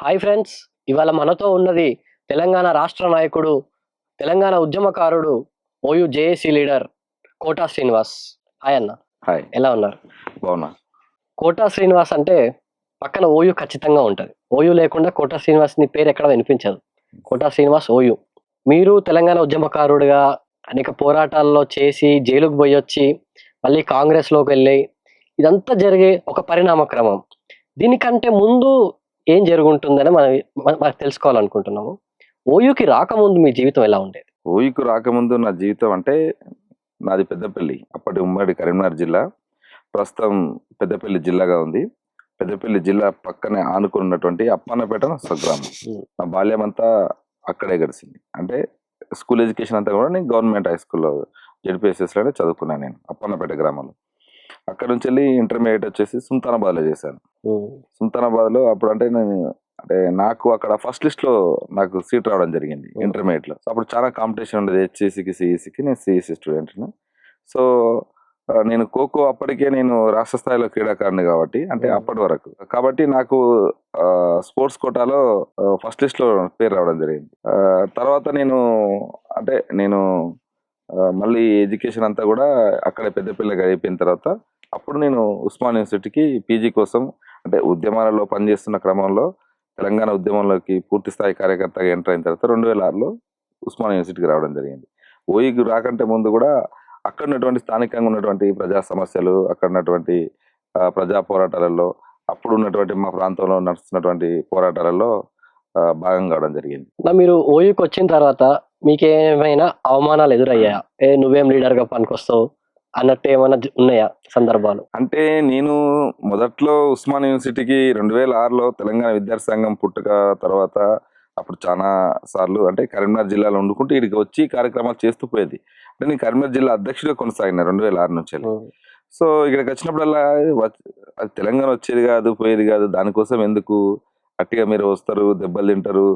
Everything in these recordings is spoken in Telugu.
హాయ్ ఫ్రెండ్స్, ఇవాళ మనతో ఉన్నది తెలంగాణ రాష్ట్ర నాయకుడు, తెలంగాణ ఉద్యమకారుడు, OU JAC leader Kota Srinivas. Hi అన్న, హాయ్, ఎలా ఉన్నారు? బాగున్నా. కోటా శ్రీనివాస్ అంటే పక్కన ఓయూ ఖచ్చితంగా ఉంటుంది. ఓయూ లేకుండా కోటా శ్రీనివాస్ ని పేరు ఎక్కడ వినిపించదు. Quota Srinivas OU. మీరు తెలంగాణ ఉద్యమకారుడిగా అనేక పోరాటాల్లో చేసి జైలుకు పోయొచ్చి మళ్ళీ కాంగ్రెస్లోకి వెళ్ళి ఇదంతా జరిగే ఒక పరిణామ క్రమం. దీనికంటే ముందు ఏం జరుగుంటుందని మనకు తెలుసుకోవాలనుకుంటున్నాము. ఓయూకి రాకముందు మీ జీవితం ఎలా ఉండేది? ఓయూకు రాకముందు నా జీవితం అంటే నాది పెద్దపల్లి, అప్పటి ఉమ్మడి కరీంనగర్ జిల్లా. ప్రస్తుతం పెద్దపల్లి జిల్లాగా ఉంది. పెద్దపల్లి జిల్లా పక్కనే ఆనుకుని ఉన్నటువంటి అప్పన్నపేట నా స్వగ్రామం. నా బాల్యం అంతా అక్కడే గడిచింది. అంటే స్కూల్ ఎడ్యుకేషన్ అంతా కూడా నేను గవర్నమెంట్ హై స్కూల్లో జెడ్పీఎస్ఎస్లోనే చదువుకున్నాను. నేను అప్పన్నపేట గ్రామంలో. అక్కడ నుంచి వెళ్ళి ఇంటర్మీడియట్ వచ్చేసి సుల్తానాబాద్లో చేశాను. సుల్తానాబాద్లో అప్పుడు అంటే నాకు అక్కడ ఫస్ట్ లిస్ట్ లో నాకు సీట్ రావడం జరిగింది ఇంటర్మీడియట్ లో. సో అప్పుడు చాలా కాంపిటీషన్ ఉండేది హెచ్ఈసికి సిఈసికి. నేను సిఈసి స్టూడెంట్. సో నేను ఖోఖో అప్పటికే నేను రాష్ట్ర స్థాయిలో క్రీడాకారుని కాబట్టి, అంటే అప్పటి వరకు కాబట్టి నాకు స్పోర్ట్స్ కోటాలో ఫస్ట్ లిస్ట్ లో పేరు రావడం జరిగింది. తర్వాత నేను మళ్ళీ ఎడ్యుకేషన్ అంతా కూడా అక్కడ పెద్దపిల్లగా అయిపోయిన తర్వాత అప్పుడు నేను ఉస్మాన్ యూనివర్సిటీకి పీజీ కోసం, అంటే ఉద్యమాలలో పనిచేస్తున్న క్రమంలో తెలంగాణ ఉద్యమంలోకి పూర్తి స్థాయి కార్యకర్తగా ఎంటర్ అయిన తర్వాత 2006లో ఉస్మాన్ యూనివర్సిటీకి రావడం జరిగింది. ఓయికి రాకంటే ముందు కూడా అక్కడ ఉన్నటువంటి స్థానికంగా ఉన్నటువంటి ప్రజా సమస్యలు, అక్కడ ఉన్నటువంటి ప్రజా పోరాటాలలో, అప్పుడు ఉన్నటువంటి మా ప్రాంతంలో నడుస్తున్నటువంటి పోరాటాలలో భాగం కావడం జరిగింది. మీరు ఓయూకి వచ్చిన తర్వాత మీకేమైనా అవమానాలు ఎదురయ్యాయా? నువ్వేం లీడర్ గా పనికొస్తావు అన్నట్టు ఏమైనా ఉన్నాయా సందర్భాలు? అంటే నేను మొదట్లో ఉస్మాన్ యూనివర్సిటీకి 2006లో తెలంగాణ విద్యార్థి సంఘం పుట్టుక తర్వాత అప్పుడు చాలా సార్లు అంటే కరీంనగర్ జిల్లాలో వండుకుంటూ ఇక్కడికి వచ్చి కార్యక్రమాలు చేస్తూ పోయేది. అంటే నేను కరీంనగర్ జిల్లా అధ్యక్షుడిగా కొనసాగిన 2006 నుంచి. సో ఇక్కడికి వచ్చినప్పుడల్లా అది తెలంగాణ వచ్చేది కాదు, పోయేది కాదు. దానికోసం ఎందుకు అట్టిగా మీరు వస్తారు, దెబ్బలు తింటారు,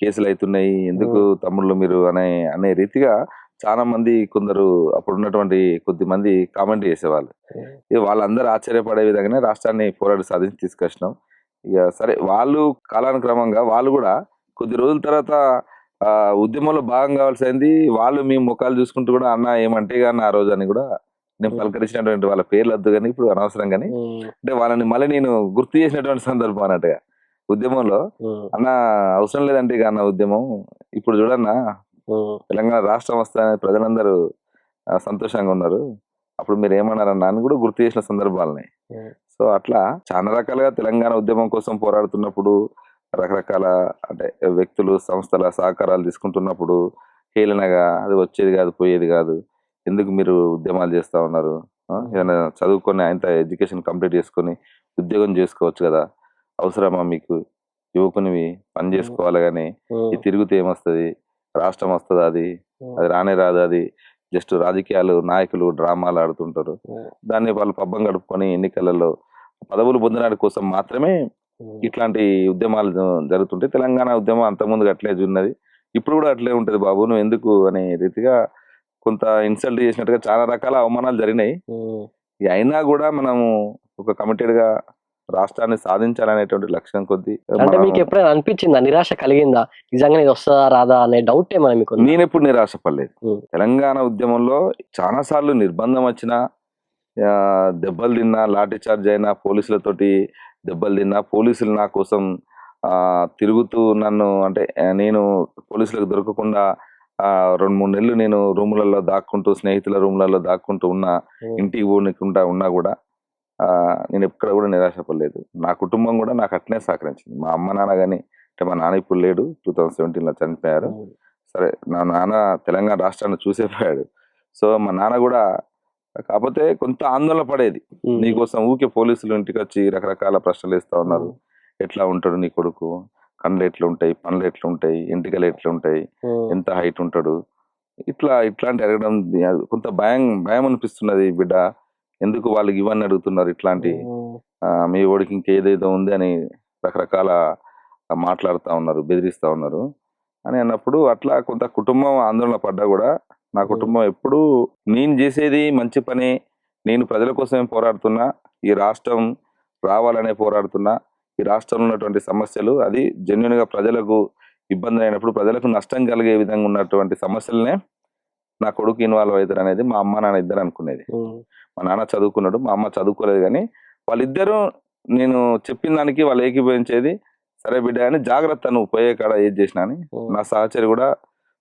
కేసులు అవుతున్నాయి, ఎందుకు తమ్ముళ్ళు మీరు అనే రీతిగా చాలా మంది, కొందరు అప్పుడు ఉన్నటువంటి కొద్ది మంది కామెంట్ చేసేవాళ్ళు. వాళ్ళందరూ ఆశ్చర్యపడే విధంగానే రాష్ట్రాన్ని పోరాడి సాధించి తీసుకొచ్చినాం. ఇక సరే, వాళ్ళు కాలానుక్రమంగా వాళ్ళు కూడా కొద్ది రోజుల తర్వాత ఉద్యమంలో భాగం కావాల్సింది వాళ్ళు మీ ముఖాలు చూసుకుంటూ కూడా అన్న ఏమంటే కానీ ఆ రోజు అని కూడా నేను పలకరించినటువంటి వాళ్ళ పేర్లు వద్దు కానీ ఇప్పుడు అనవసరం. కానీ అంటే వాళ్ళని మళ్ళీ నేను గుర్తు చేసినటువంటి సందర్భం అన్నట్టుగా ఉద్యమంలో, అన్న అవసరం లేదంటే ఇక అన్న ఉద్యమం ఇప్పుడు చూడన్నా తెలంగాణ రాష్ట్రం వస్తాయని ప్రజలందరూ సంతోషంగా ఉన్నారు, అప్పుడు మీరు ఏమన్నారన్నా అని కూడా గుర్తు చేసిన సందర్భాలని. సో అట్లా చాలా రకాలుగా తెలంగాణ ఉద్యమం కోసం పోరాడుతున్నప్పుడు రకరకాల అంటే వ్యక్తులు, సంస్థల సహకారాలు తీసుకుంటున్నప్పుడు హేళనగా అది వచ్చేది కాదు, పోయేది కాదు, ఎందుకు మీరు ఉద్యమాలు చేస్తా ఉన్నారు, ఏదైనా చదువుకొని ఆయన ఎడ్యుకేషన్ కంప్లీట్ చేసుకొని ఉద్యోగం చేసుకోవచ్చు కదా, అవసరమా మీకు, యువకునివి పని చేసుకోవాలి కానీ ఈ తిరుగుతే ఏమొస్తుంది, రాష్ట్రం వస్తుంది, అది రానే రాదు, అది జస్ట్ రాజకీయాలు నాయకులు డ్రామాలు ఆడుతుంటారు, దాన్ని వాళ్ళు పబ్బం గడుపుకొని ఎన్నికలలో పదవులు పొందడానికి కోసం మాత్రమే ఇట్లాంటి ఉద్యమాలు జరుగుతుంటే తెలంగాణ ఉద్యమం అంతకుముందు అట్లే ఉన్నది, ఇప్పుడు కూడా అట్లే ఉంటది బాబు, నువ్వు ఎందుకు అనే రీతిగా కొంత ఇన్సల్ట్ చేసినట్టుగా చాలా రకాల అవమానాలు జరిగినాయి. అయినా కూడా మనము ఒక కమిటెడ్ గా రాష్ట్రాన్ని సాధించాలనేటువంటి లక్ష్యం కొద్దీ. అంటే మీకు ఎప్పుడైనా అనిపించిందా, నిరాశ కలిగిందా, నిజంగా ఇది వస్తుందా రాదా అనే డౌట్ ఏమైనా మీకు? నేను ఎప్పుడు నిరాశ పడలేదు. తెలంగాణ ఉద్యమంలో చాలా సార్లు నిర్బంధం వచ్చినా, దెబ్బలు తిన్నా, లాఠీ చార్జ్ అయినా, పోలీసులతోటి దెబ్బలు తిన్నా, పోలీసులు నా కోసం తిరుగుతూ నన్ను, అంటే నేను పోలీసులకు దొరకకుండా 2-3 నెలలు నేను రూములలో దాక్కుంటూ, స్నేహితుల రూములలో దాక్కుంటూ ఉన్నా, ఇంటికి పోనీకుండా ఉన్నా కూడా నేను ఎక్కడ కూడా నిరాశపడలేదు. నా కుటుంబం కూడా నాకు అట్నే సహకరించింది. మా అమ్మ నాన్న కానీ, అంటే మా నాన్న ఇప్పుడు లేడు, 2017లో చనిపోయారు. సరే, నా నాన్న తెలంగాణ రాష్ట్రాన్ని చూసేపోయాడు. సో మా నాన్న కూడా కాకపోతే కొంత ఆందోళన పడేది, నీకోసం ఊకే పోలీసులు ఇంటికి వచ్చి రకరకాల ప్రశ్నలు వేస్తా ఉన్నారు, ఎట్లా ఉంటాడు నీ కొడుకు, కళ్ళు ఎట్లుంటాయి, పనులు ఎట్లుంటాయి, ఎంటికలు ఎట్లుంటాయి, ఎంత హైట్ ఉంటాడు, ఇట్లాంటి అడగడం కొంత భయం అనిపిస్తున్నది. బిడ్డ ఎందుకు వాళ్ళకి ఇవన్నీ అడుగుతున్నారు, ఇట్లాంటి మీ ఓడికి ఇంకేదేదో ఉంది అని రకరకాల మాట్లాడుతూ ఉన్నారు, బెదిరిస్తూ ఉన్నారు అని అన్నప్పుడు అట్లా కొంత కుటుంబం ఆందోళన పడ్డా కూడా నా కుటుంబం ఎప్పుడూ నేను చేసేది మంచి పని, నేను ప్రజల కోసమే పోరాడుతున్నా, ఈ రాష్ట్రం రావాలనే పోరాడుతున్నా, ఈ రాష్ట్రంలో ఉన్నటువంటి సమస్యలు అది జెన్యున్ గా ప్రజలకు ఇబ్బంది అయినప్పుడు ప్రజలకు నష్టం కలిగే విధంగా ఉన్నటువంటి సమస్యలనే నా కొడుకు ఇన్వాల్వ్ అవుతారు అనేది మా అమ్మ నాన్న ఇద్దరు అనుకునేది. మా నాన్న చదువుకున్నాడు, మా అమ్మ చదువుకోలేదు, కానీ వాళ్ళిద్దరూ నేను చెప్పిన దానికి వాళ్ళు ఏకీభవించేది. సరే బిడ్డ అని జాగ్రత్త, నువ్వు పోయే కాడ ఏది చేసినా అని. నా సహచరి కూడా,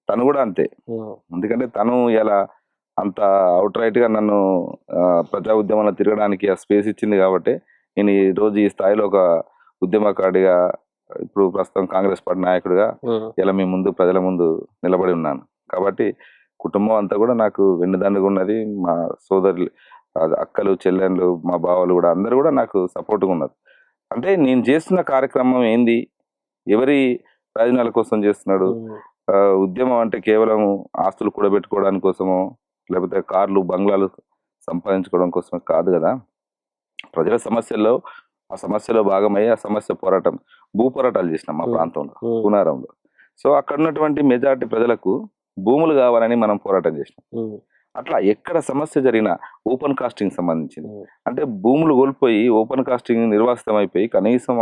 తను కూడా అంతే. ఎందుకంటే తను ఇలా అంత అవుట్ రైట్ గా నన్ను ప్రజా ఉద్యమంలో తిరగడానికి ఆ స్పేస్ ఇచ్చింది కాబట్టి నేను ఈ రోజు ఈ స్థాయిలో ఒక ఉద్యమకారుడిగా, ఇప్పుడు ప్రస్తుతం కాంగ్రెస్ పార్టీ నాయకుడిగా ఇలా మీ ముందు, ప్రజల ముందు నిలబడి ఉన్నాను. కాబట్టి కుటుంబం అంతా కూడా నాకు వెన్నుదన్నుగా ఉన్నది. మా సోదరులు, అక్కలు, చెల్లెళ్ళు, మా బావలు కూడా అందరూ కూడా నాకు సపోర్ట్గా ఉన్నారు. అంటే నేను చేస్తున్న కార్యక్రమం ఏంది, ఎవరి ప్రయోజనాల కోసం చేస్తున్నాడు. ఉద్యమం అంటే కేవలం ఆస్తులు కూడబెట్టుకోవడానికి కోసమో, లేకపోతే కార్లు, బంగ్లాలు సంపాదించుకోవడం కోసమే కాదు కదా. ప్రజల సమస్యల్లో, ఆ సమస్యలో భాగమై ఆ సమస్య పోరాటం, భూ పోరాటాలు చేసినాం మా ప్రాంతంలో, కూనారంలో. సో అక్కడ ఉన్నటువంటి మెజారిటీ ప్రజలకు భూములు కావాలని మనం పోరాటం చేసినాం. అట్లా ఎక్కడ సమస్య జరిగినా ఓపెన్ కాస్టింగ్ సంబంధించింది, అంటే భూములు కోల్పోయి ఓపెన్ కాస్టింగ్ నిర్వాసితం అయిపోయి కనీసం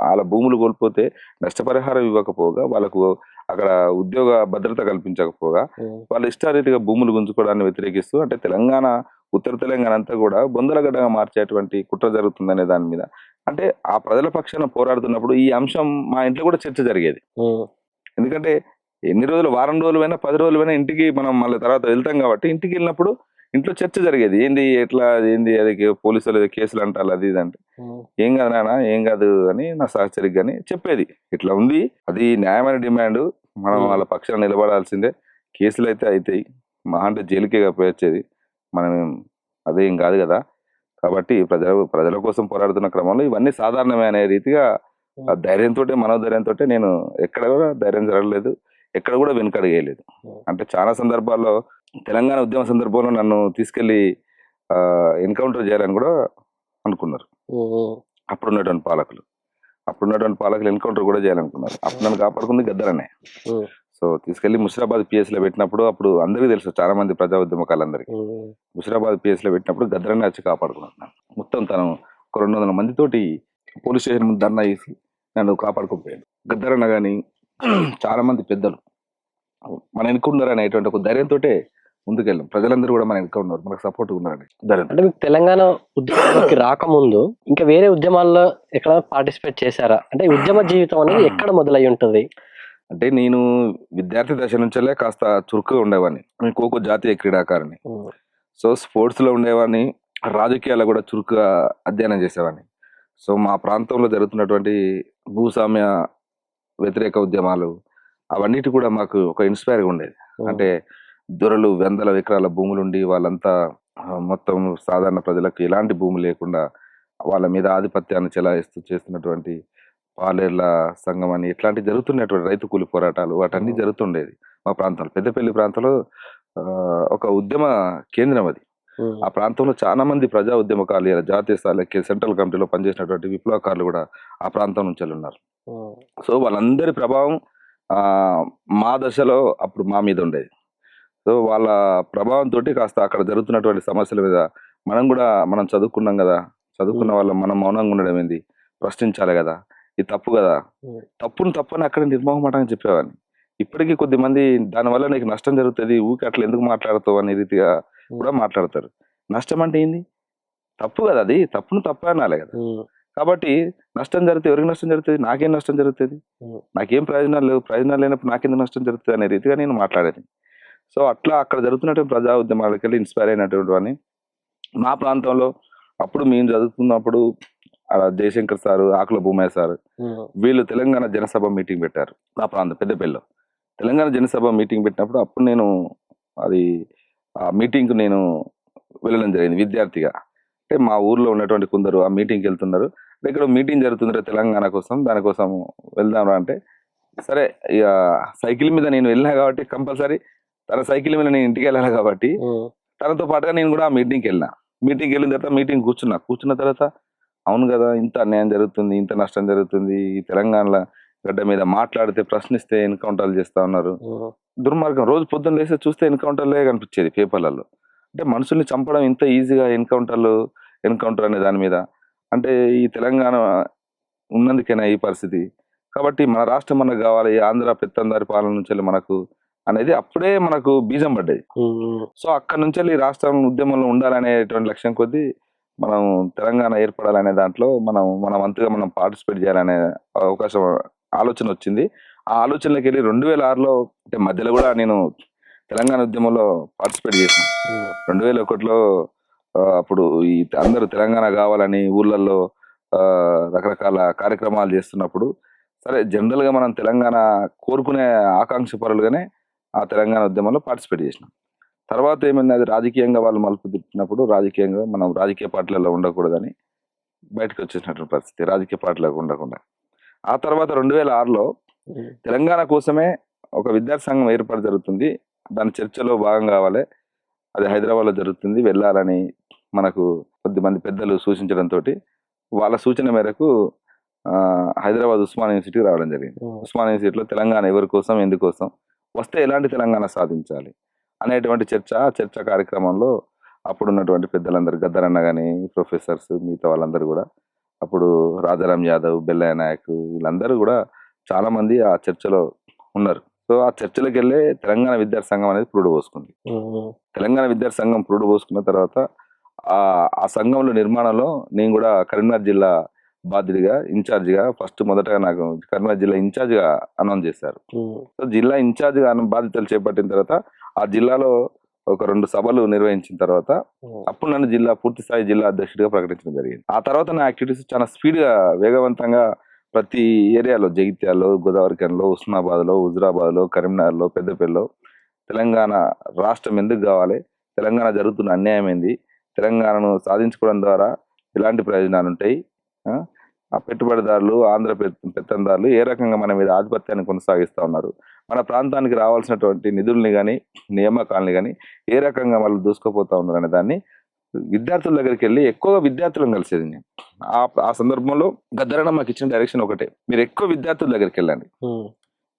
వాళ్ళ భూములు కోల్పోతే నష్టపరిహారం ఇవ్వకపోగా, వాళ్ళకు అక్కడ ఉద్యోగ భద్రత కల్పించకపోగా, వాళ్ళ ఇష్టారీతిగా భూములు గుంజుకోవడాన్ని వ్యతిరేకిస్తూ, అంటే తెలంగాణ, ఉత్తర తెలంగాణ అంతా కూడా బొందలగడ్డగా మార్చేటువంటి కుట్ర జరుగుతుందనే దాని మీద, అంటే ఆ ప్రజల పక్షాన పోరాడుతున్నప్పుడు ఈ అంశం మా ఇంట్లో కూడా చర్చ జరిగేది. ఎందుకంటే ఎన్ని రోజులు, వారం రోజులైనా 10 రోజులైనా ఇంటికి మనం మళ్ళీ తర్వాత వెళ్తాం కాబట్టి, ఇంటికి వెళ్ళినప్పుడు ఇంట్లో చర్చ జరిగేది. ఏంది, ఎట్లా, ఏంది, అది పోలీసులు కేసులు అంటారు, అది ఇది అంటే, ఏం కాదు నాన్న, ఏం కాదు అని నా సహచరికి కానీ చెప్పేది. ఇట్లా ఉంది, అది న్యాయమైన డిమాండ్, మనం వాళ్ళ పక్షాన నిలబడాల్సిందే. కేసులు అయితే అవుతాయి, మా అంటే జైలుకే పోయొచ్చేది, మనం అదేం కాదు కదా. కాబట్టి ప్రజల కోసం పోరాడుతున్న క్రమంలో ఇవన్నీ సాధారణమే అనే రీతిగా ధైర్యంతో, మనోధైర్యంతో నేను ఎక్కడ కూడా ధైర్యం జరగలేదు, ఎక్కడ కూడా వెనుకడగేయలేదు. అంటే చాలా సందర్భాల్లో తెలంగాణ ఉద్యమ సందర్భంలో నన్ను తీసుకెళ్లి ఎన్కౌంటర్ చేయాలని కూడా అనుకున్నారు అప్పుడున్నటువంటి పాలకులు ఎన్కౌంటర్ కూడా చేయాలనుకున్నారు. అప్పుడు నన్ను కాపాడుకుంది గద్దరనే. సో తీసుకెళ్లి ముషిరాబాద్ పిఎస్ లో పెట్టినప్పుడు, అప్పుడు అందరికీ తెలుసు, చాలా మంది ప్రజా ఉద్యమకాలందరికీ, ముషిరాబాద్ పిఎస్ లో పెట్టినప్పుడు గద్దరనే వచ్చి కాపాడుకున్నాను. మొత్తం తను ఒక 200 మందితోటి పోలీస్ స్టేషన్ ముందు ధర్నా చేసి నన్ను కాపాడుకోపోయాడు. గద్దరన్న కానీ చాలా మంది పెద్దలు మన ఎన్నుకున్నారు అనేటువంటి ఒక ధైర్యంతో ముందుకెళ్ళాం. ప్రజలందరూ కూడా మన వెనుక ఉన్నారు, మనకు సపోర్ట్ ఉన్నారని ధైర్యం. అంటే మీకు తెలంగాణ ఉద్యమంలోకి రాకముందు ఇంకా వేరే ఉద్యమాల్లో ఎక్కడ పార్టిసిపేట్ చేశారా? అంటే ఉద్యమ జీవితం అనేది ఎక్కడ మొదలై ఉంటుంది? అంటే నేను విద్యార్థి దశ నుంచే కాస్త చురుకుగా ఉండేవాడిని. నేను ఖోఖో జాతీయ క్రీడాకారిని. సో స్పోర్ట్స్ లో ఉండేవాడిని, రాజకీయాల్లో కూడా చురుకుగా అధ్యయనం చేసేవాడిని. సో మా ప్రాంతంలో జరుగుతున్నటువంటి భూస్వామ్య వ్యతిరేక ఉద్యమాలు అవన్నిటి కూడా మాకు ఒక ఇన్స్పైర్గా ఉండేది. అంటే దొరలు వందల ఎకరాల భూములుండి వాళ్ళంతా మొత్తం సాధారణ ప్రజలకు ఎలాంటి భూమి లేకుండా వాళ్ళ మీద ఆధిపత్యాన్ని చెలాయిస్తూ చేస్తున్నటువంటి పాలేర్ల సంఘం అని ఇట్లాంటి జరుగుతున్నటువంటి రైతు కూలి పోరాటాలు, వాటన్నీ జరుగుతుండేది మా ప్రాంతంలో. పెద్దపల్లి ప్రాంతంలో ఒక ఉద్యమ కేంద్రం అది. ఆ ప్రాంతంలో చాలా మంది ప్రజా ఉద్యమకారులు, జాతీయ స్థాయిలో సెంట్రల్ కమిటీలో పనిచేసినటువంటి విప్లవకారులు కూడా ఆ ప్రాంతం నుంచి ఉన్నారు. సో వాళ్ళందరి ప్రభావం మా దశలో అప్పుడు మా మీద ఉండేది. సో వాళ్ళ ప్రభావంతో కాస్త అక్కడ జరుగుతున్నటువంటి సమస్యల మీద మనం చదువుకున్నాం కదా, చదువుకున్న వాళ్ళం మనం మౌనంగా ఉండడం ఏంది, ప్రశ్నించాలి కదా, ఇది తప్పు కదా, తప్పని అక్కడ నిర్మోహమాటంగా చెప్పేవాడిని. ఇప్పటికీ కొద్ది మంది దానివల్ల నీకు నష్టం జరుగుతుంది, ఊరికి అట్లా ఎందుకు మాట్లాడుతావు అనే రీతిగా కూడా మాట్లాడతారు. నష్టం అంటే ఏంది, తప్పు కదా, అది తప్పు అనాలి కదా. కాబట్టి నష్టం జరిగితే ఎవరికి నష్టం జరుగుతుంది, నాకేం నష్టం జరుగుతుంది, నాకేం ప్రయోజనాలు లేవు, ప్రయోజనాలు లేనప్పుడు నాకెందుకు నష్టం జరుగుతుంది అనే రీతిగా నేను మాట్లాడేది. సో అట్లా అక్కడ జరుగుతున్నటువంటి ప్రజా ఉద్యమాలకి వెళ్ళి ఇన్స్పైర్ అయినటువంటి వాడిని. మా ప్రాంతంలో అప్పుడు మేము చదువుతున్నప్పుడు జయశంకర్ సారు, ఆకుల భూమయ్య సారు, వీళ్ళు తెలంగాణ జనసభ మీటింగ్ పెట్టారు మా ప్రాంతం పెద్దపల్లిలో. తెలంగాణ జనసభ మీటింగ్ పెట్టినప్పుడు అప్పుడు నేను ఆ మీటింగ్కు నేను వెళ్ళడం జరిగింది విద్యార్థిగా. అంటే మా ఊర్లో ఉన్నటువంటి కొందరు ఆ మీటింగ్కి వెళ్తున్నారు, ఇక్కడ మీటింగ్ జరుగుతుంది తెలంగాణ కోసం, దానికోసం వెళ్దాం అంటే, సరే ఇక సైకిల్ మీద నేను వెళ్ళినా కాబట్టి కంపల్సరీ తన సైకిల్ మీద నేను ఇంటికి వెళ్ళాలి కాబట్టి తనతో పాటుగా నేను కూడా ఆ మీటింగ్కి వెళ్ళిన. మీటింగ్కి వెళ్ళిన తర్వాత మీటింగ్ కూర్చున్న తర్వాత అవును కదా, ఇంత అన్యాయం జరుగుతుంది, ఇంత నష్టం జరుగుతుంది, ఈ తెలంగాణలో గడ్డ మీద మాట్లాడితే, ప్రశ్నిస్తే ఎన్కౌంటర్లు చేస్తా ఉన్నారు, దుర్మార్గం. రోజు పొద్దున్న లేస్తే చూస్తే ఎన్కౌంటర్లే కనిపించేది పేపర్లలో. అంటే మనుషుల్ని చంపడం ఇంత ఈజీగా ఎన్కౌంటర్ అనే దాని మీద, అంటే ఈ తెలంగాణ ఉన్నందుకేనా ఈ పరిస్థితి, కాబట్టి మన రాష్ట్రం మనకు కావాలి, ఆంధ్ర పెత్తందారి పాలన నుంచి వెళ్ళి మనకు అనేది అప్పుడే మనకు బీజం పడ్డది. సో అక్కడ నుంచి వెళ్ళి రాష్ట్రం ఉద్యమంలో ఉండాలనేటువంటి లక్ష్యం కొద్దీ మనం తెలంగాణ ఏర్పడాలనే దాంట్లో మన వంతుగా మనం పార్టిసిపేట్ చేయాలనే అవకాశం ఆలోచన వచ్చింది. ఆ ఆలోచనలోకి వెళ్ళి 2006లో అంటే మధ్యలో కూడా నేను తెలంగాణ ఉద్యమంలో పార్టిసిపేట్ చేశాను. 2001లో అప్పుడు ఈ అందరూ తెలంగాణ కావాలని ఊర్లలో రకరకాల కార్యక్రమాలు చేస్తున్నప్పుడు సరే జనరల్ గా మనం తెలంగాణ కోరుకునే ఆకాంక్ష పరులుగానే ఆ తెలంగాణ ఉద్యమంలో పార్టిసిపేట్ చేసినాం. తర్వాత ఏమైంది, అది రాజకీయంగా వాళ్ళు మలుపు తిప్పినప్పుడు రాజకీయంగా మనం రాజకీయ పార్టీలలో ఉండకూడదని బయటకు వచ్చేసినటువంటి పరిస్థితి, రాజకీయ పార్టీలకు ఉండకుండా. ఆ తర్వాత 2006లో తెలంగాణ కోసమే ఒక విద్యార్థి సంఘం ఏర్పాటు జరుగుతుంది, దాని చర్చలో భాగం కావాలి, అది హైదరాబాద్లో జరుగుతుంది, వెళ్ళాలని మనకు కొద్దిమంది పెద్దలు సూచించడంతో వాళ్ళ సూచన మేరకు హైదరాబాద్ ఉస్మాన్ యూనివర్సిటీకి రావడం జరిగింది. ఉస్మాన్ యూనివర్సిటీలో తెలంగాణ ఎవరి కోసం, ఎందుకోసం, వస్తే ఎలాంటి తెలంగాణ సాధించాలి అనేటువంటి చర్చ కార్యక్రమంలో అప్పుడున్నటువంటి పెద్దలందరూ గద్దరన్న కానీ ప్రొఫెసర్స్ మిగతా వాళ్ళందరూ కూడా, అప్పుడు రాజారాం యాదవ్, బెల్లయ్య నాయక్ వీళ్ళందరూ కూడా చాలా మంది ఆ చర్చలో ఉన్నారు. సో ఆ చర్చలకు వెళ్ళే తెలంగాణ విద్యార్థి సంఘం అనేది పురుడు పోసుకుంది. తెలంగాణ విద్యార్థి సంఘం పురుడు పోసుకున్న తర్వాత ఆ సంఘంలో నిర్మాణంలో నేను కూడా కరీంనగర్ జిల్లా బాధ్యుడిగా ఇన్ఛార్జిగా మొదటగా నాకు కరీంనగర్ జిల్లా ఇన్ఛార్జిగా అనౌన్స్ చేశారు. సో జిల్లా ఇన్ఛార్జిగా బాధ్యతలు చేపట్టిన తర్వాత ఆ జిల్లాలో ఒక 2 సభలు నిర్వహించిన తర్వాత అప్పుడు నన్ను పూర్తి స్థాయి జిల్లా అధ్యక్షుడిగా ప్రకటించడం జరిగింది. ఆ తర్వాత నా యాక్టివిటీస్ చాలా స్పీడ్గా వేగవంతంగా ప్రతి ఏరియాలో, జగిత్యాలలో, గోదావరిఖనిలో, ఉస్మానాబాద్లో, హుజురాబాద్లో, కరీంనగర్లో, పెద్దపల్లిలో తెలంగాణ రాష్ట్రం ఎందుకు కావాలి, తెలంగాణ జరుగుతున్న అన్యాయం ఏంది, తెలంగాణను సాధించుకోవడం ద్వారా ఎలాంటి ప్రయోజనాలు ఉంటాయి, ఆ పెట్టుబడిదారులు, ఆంధ్ర పెత్తందారులు ఏ రకంగా మన మీద ఆధిపత్యాన్ని కొనసాగిస్తూ ఉన్నారు, మన ప్రాంతానికి రావాల్సినటువంటి నిధుల్ని కానీ నియామకాలని కానీ ఏ రకంగా వాళ్ళు దూసుకుపోతా ఉన్నారు అనే దాన్ని విద్యార్థుల దగ్గరికి వెళ్ళి ఎక్కువగా విద్యార్థులను కలిసేది నేను. ఆ సందర్భంలో గద్దరన్న మాకు ఇచ్చిన డైరెక్షన్ ఒకటే, మీరు ఎక్కువ విద్యార్థుల దగ్గరికి వెళ్ళండి,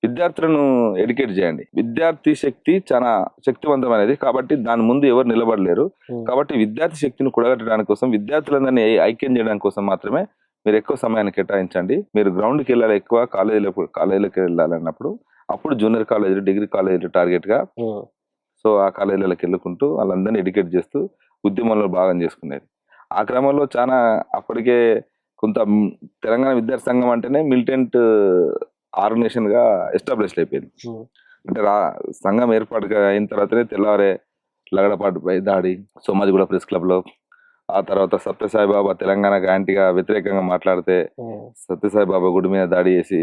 విద్యార్థులను ఎడ్యుకేట్ చేయండి. విద్యార్థి శక్తి చాలా శక్తివంతమైనది, కాబట్టి దాని ముందు ఎవరు నిలబడలేరు. కాబట్టి విద్యార్థి శక్తిని కూడగట్టడానికి కోసం, విద్యార్థులందరినీ ఐక్యం చేయడానికి కోసం మాత్రమే మీరు ఎక్కువ సమయాన్ని కేటాయించండి. మీరు గ్రౌండ్కి వెళ్ళాలి, ఎక్కువ కాలేజీలకు వెళ్ళాలన్నప్పుడు అప్పుడు జూనియర్ కాలేజీలు, డిగ్రీ కాలేజీలు టార్గెట్ గా, సో ఆ కాలేజీలకు వెళ్ళుకుంటూ వాళ్ళందరినీ ఎడ్యుకేట్ చేస్తూ ఉద్యమంలో భాగం చేసుకునేది. ఆ క్రమంలో చాలా అప్పటికే కొంత తెలంగాణ విద్యార్థి సంఘం అంటేనే మిలిటెంట్ ఆర్గనైజేషన్ గా ఎస్టాబ్లిష్ అయిపోయింది. అంటే సంఘం ఏర్పాటు అయిన తర్వాతనే తెల్లవారే లగడపాటుపై దాడి సోమాజిగూడ ప్రెస్ క్లబ్ లో, ఆ తర్వాత సత్యసాయిబాబా తెలంగాణకు యాంటీగా వ్యతిరేకంగా మాట్లాడితే సత్యసాయిబాబా గుడి మీద దాడి చేసి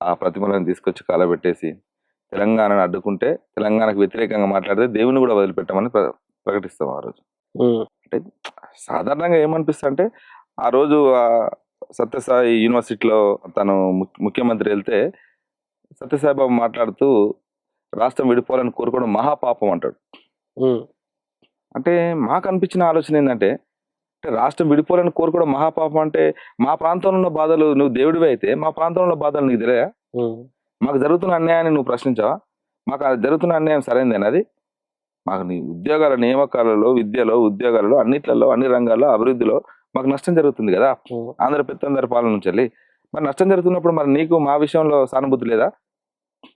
ఆ ప్రతిమలను తీసుకొచ్చి కాలబెట్టేసి తెలంగాణను అడ్డుకుంటే, తెలంగాణకు వ్యతిరేకంగా మాట్లాడితే దేవుని కూడా వదిలిపెట్టామని ప్రకటిస్తాం. ఆ రోజు అంటే సాధారణంగా ఏమనిపిస్తుంది అంటే, ఆ రోజు సత్యసాయి యూనివర్సిటీలో తను ముఖ్యమంత్రి వెళ్తే సత్యసాయిబాబు మాట్లాడుతూ రాష్ట్రం విడిపోవాలని కోరుకోవడం మహాపాపం అంటాడు. అంటే మాకు అనిపించిన ఆలోచన ఏంటంటే, రాష్ట్రం విడిపోవాలని కోరుకోవడం మహాపాపం అంటే, మా ప్రాంతంలో ఉన్న బాధలు నువ్వు దేవుడివి అయితే మా ప్రాంతంలో ఉన్న బాధలు నీకు తెలియదా? మాకు జరుగుతున్న అన్యాయాన్ని నువ్వు ప్రశ్నించావా? మాకు జరుగుతున్న అన్యాయం సరైనదేనా? అది మాకు నీ ఉద్యోగాల నియామకాలలో, విద్యలో, ఉద్యోగాలలో, అన్నిట్లలో, అన్ని రంగాల్లో అభివృద్ధిలో మాకు నష్టం జరుగుతుంది కదా, ఆంధ్ర పెత్తందారి పాలన నుంచి వెళ్ళి. మరి నష్టం జరుగుతున్నప్పుడు మరి నీకు మా విషయంలో సానుభూతి లేదా?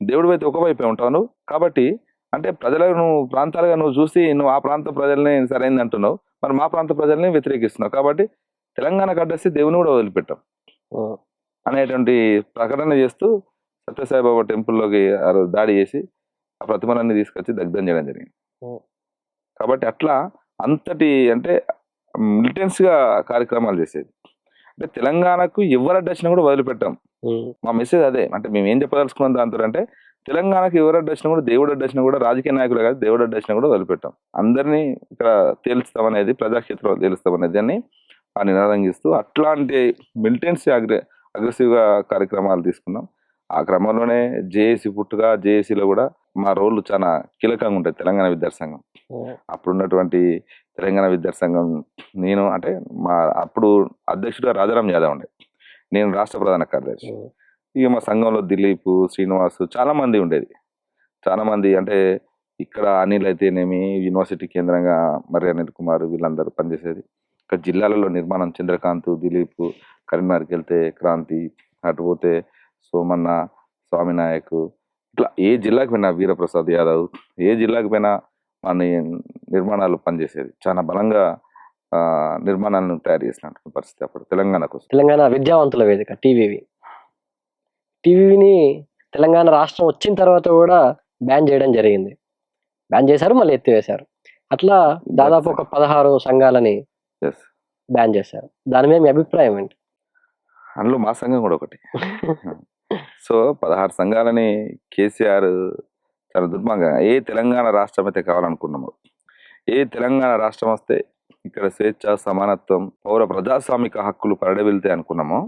దేవుడు అయితే ఒకవైపే ఉంటావు నువ్వు. కాబట్టి అంటే ప్రజలను నువ్వు ప్రాంతాలుగా నువ్వు చూసి నువ్వు ఆ ప్రాంత ప్రజల్ని సరైంది అంటున్నావు, మరి మా ప్రాంత ప్రజల్ని వ్యతిరేకిస్తున్నావు. కాబట్టి తెలంగాణకు అడ్డేసి దేవుని కూడా వదిలిపెట్టాం అనేటువంటి ప్రకటన చేస్తూ సత్యసాయిబాబా టెంపుల్లోకి దాడి చేసి ఆ ప్రతిమలన్నీ తీసుకొచ్చి దగ్ధం చేయడం జరిగింది. కాబట్టి అట్లా అంతటి అంటే మిలిటెన్స్ గా కార్యక్రమాలు చేసేది. అంటే తెలంగాణకు ఎవరు అడ్డొచ్చినా కూడా వదిలిపెట్టాం. మా మెసేజ్ అదే. అంటే మేము ఏం చెప్పదలుచుకున్నాం దాంతో అంటే, తెలంగాణకు ఎవరు అడ్డొచ్చినా కూడా, దేవుడు అడ్డొచ్చినా కూడా, రాజకీయ నాయకులు కాదు దేవుడు అడ్డొచ్చినా కూడా వదిలిపెట్టాం. అందరినీ ఇక్కడ తేల్చుతామనేది, ప్రజాక్షేత్రంలో తేలుస్తామనేది అని ఆ నినాదం ఇస్తూ అట్లాంటి మిలిటెన్స్ అగ్రెసివ్ గా కార్యక్రమాలు తీసుకున్నాం. ఆ క్రమంలోనే జేఏసీ పుట్టుగా, జేఏసీలో కూడా మా రోడ్లు చాలా కీలకంగా ఉంటాయి. తెలంగాణ విద్యార్థి సంఘం అప్పుడున్నటువంటి తెలంగాణ విద్యార్థి సంఘం నేను అంటే మా అప్పుడు అధ్యక్షుడిగా రాజారాం యాదవ్ ఉండే, నేను రాష్ట్ర ప్రధాన కార్యదర్శి. ఇక మా సంఘంలో దిలీప్, శ్రీనివాస్ చాలా మంది ఉండేది. చాలా మంది అంటే ఇక్కడ అనిల్ అయితేనేమి, యూనివర్సిటీ కేంద్రంగా మరి అనిల్ కుమార్ వీళ్ళందరూ పనిచేసేది. ఇక్కడ జిల్లాలలో నిర్మాణం చంద్రకాంత్, దిలీప్, కరీంనగర్కి వెళ్తే క్రాంతి, అటు పోతే సోమన్న, స్వామినాయక్, ఇట్లా ఏ జిల్లాకి పోయినా వీరప్రసాద్ యాదవ్, ఏ జిల్లాకి పోయినా మన నిర్మాణాలు పనిచేసేది. చాలా బలంగా నిర్మాణాలను తయారు చేసినటువంటి పరిస్థితి అప్పుడు తెలంగాణ కోసం. తెలంగాణ విద్యావంతుల వేదిక టీవీని తెలంగాణ రాష్ట్రం వచ్చిన తర్వాత కూడా బ్యాన్ చేయడం జరిగింది. బ్యాన్ చేశారు, మళ్ళీ ఎత్తివేశారు. అట్లా దాదాపు ఒక 16 సంఘాలని Yes. బ్యాన్ చేశారు. దాని మీద మీ అభిప్రాయం ఏంటి? అందులో మా సంఘం కూడా ఒకటి. సో 16 సంఘాలని కేసీఆర్ చాలా దుర్మార్గంగా, ఏ తెలంగాణ రాష్ట్రం అయితే కావాలనుకున్నామో, ఏ తెలంగాణ రాష్ట్రం వస్తే ఇక్కడ స్వేచ్ఛ, సమానత్వం, పౌర ప్రజాస్వామిక హక్కులు పరిడవిల్తాయి అనుకున్నామో,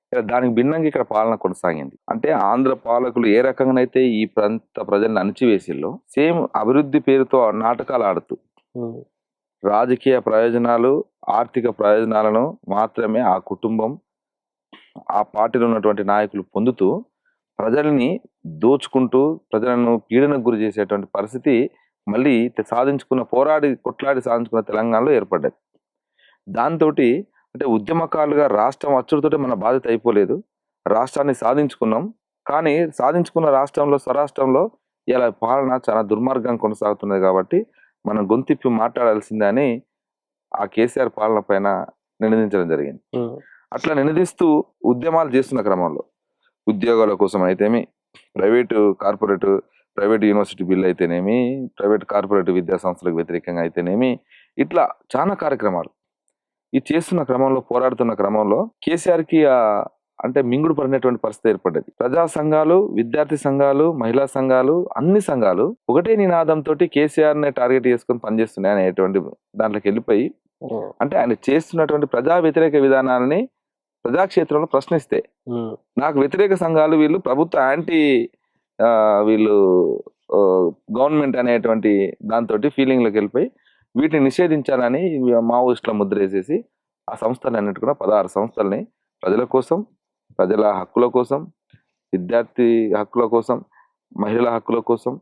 ఇక్కడ దానికి భిన్నంగా ఇక్కడ పాలన కొనసాగింది. అంటే ఆంధ్ర పాలకులు ఏ రకంగానైతే ఈ ప్రాంత ప్రజల్ని అణిచివేసిల్లో, సేమ్ అభివృద్ధి పేరుతో నాటకాలు ఆడుతూ రాజకీయ ప్రయోజనాలు, ఆర్థిక ప్రయోజనాలను మాత్రమే ఆ కుటుంబం, ఆ పార్టీలో ఉన్నటువంటి నాయకులు పొందుతూ ప్రజల్ని దోచుకుంటూ ప్రజలను పీడనకు గురి చేసేటువంటి పరిస్థితి మళ్ళీ కొట్లాడి సాధించుకున్న తెలంగాణలో ఏర్పడ్డది. దాంతో అంటే ఉద్యమకారులుగా రాష్ట్రం వచ్చుడితోటి మన బాధ్యత అయిపోలేదు. రాష్ట్రాన్ని సాధించుకున్నాం, కానీ సాధించుకున్న రాష్ట్రంలో, స్వరాష్ట్రంలో ఇలా పాలన చాలా దుర్మార్గంగా కొనసాగుతున్నది. కాబట్టి మనం గొంతిప్పి మాట్లాడాల్సిందే అని ఆ కేసీఆర్ పాలన పైన నినదించడం జరిగింది. అట్లా నినదిస్తూ ఉద్యమాలు చేస్తున్న క్రమంలో ఉద్యోగాల కోసం అయితేమి, ప్రైవేట్ యూనివర్సిటీ బిల్ అయితేనేమి, ప్రైవేట్ కార్పొరేట్ విద్యా సంస్థలకు వ్యతిరేకంగా అయితేనేమి, ఇట్లా చాలా కార్యక్రమాలు ఇది చేస్తున్న క్రమంలో, పోరాడుతున్న క్రమంలో కేసీఆర్కి అంటే మింగుడు పడినటువంటి పరిస్థితి ఏర్పడ్డది. ప్రజా సంఘాలు, విద్యార్థి సంఘాలు, మహిళా సంఘాలు, అన్ని సంఘాలు ఒకటే నినాదంతో కేసీఆర్ ని టార్గెట్ చేసుకుని పనిచేస్తున్నాయి అనేటువంటి దాంట్లోకి వెళ్ళిపోయి, అంటే ఆయన చేస్తున్నటువంటి ప్రజా వ్యతిరేక విధానాలని ప్రజాక్షేత్రంలో ప్రశ్నిస్తే, నాకు వ్యతిరేక సంఘాలు వీళ్ళు ప్రభుత్వ యాంటీ వీళ్ళు గవర్నమెంట్ అనేటువంటి దాంతో ఫీలింగ్లోకి వెళ్ళిపోయి వీటిని నిషేధించాలని మావోయిస్టుల ముద్ర వేసేసి ఆ సంస్థలు అన్నిటి కూడా 16 సంస్థల్ని ప్రజల కోసం, ప్రజల హక్కుల కోసం, విద్యార్థి హక్కుల కోసం, మహిళల హక్కుల కోసం,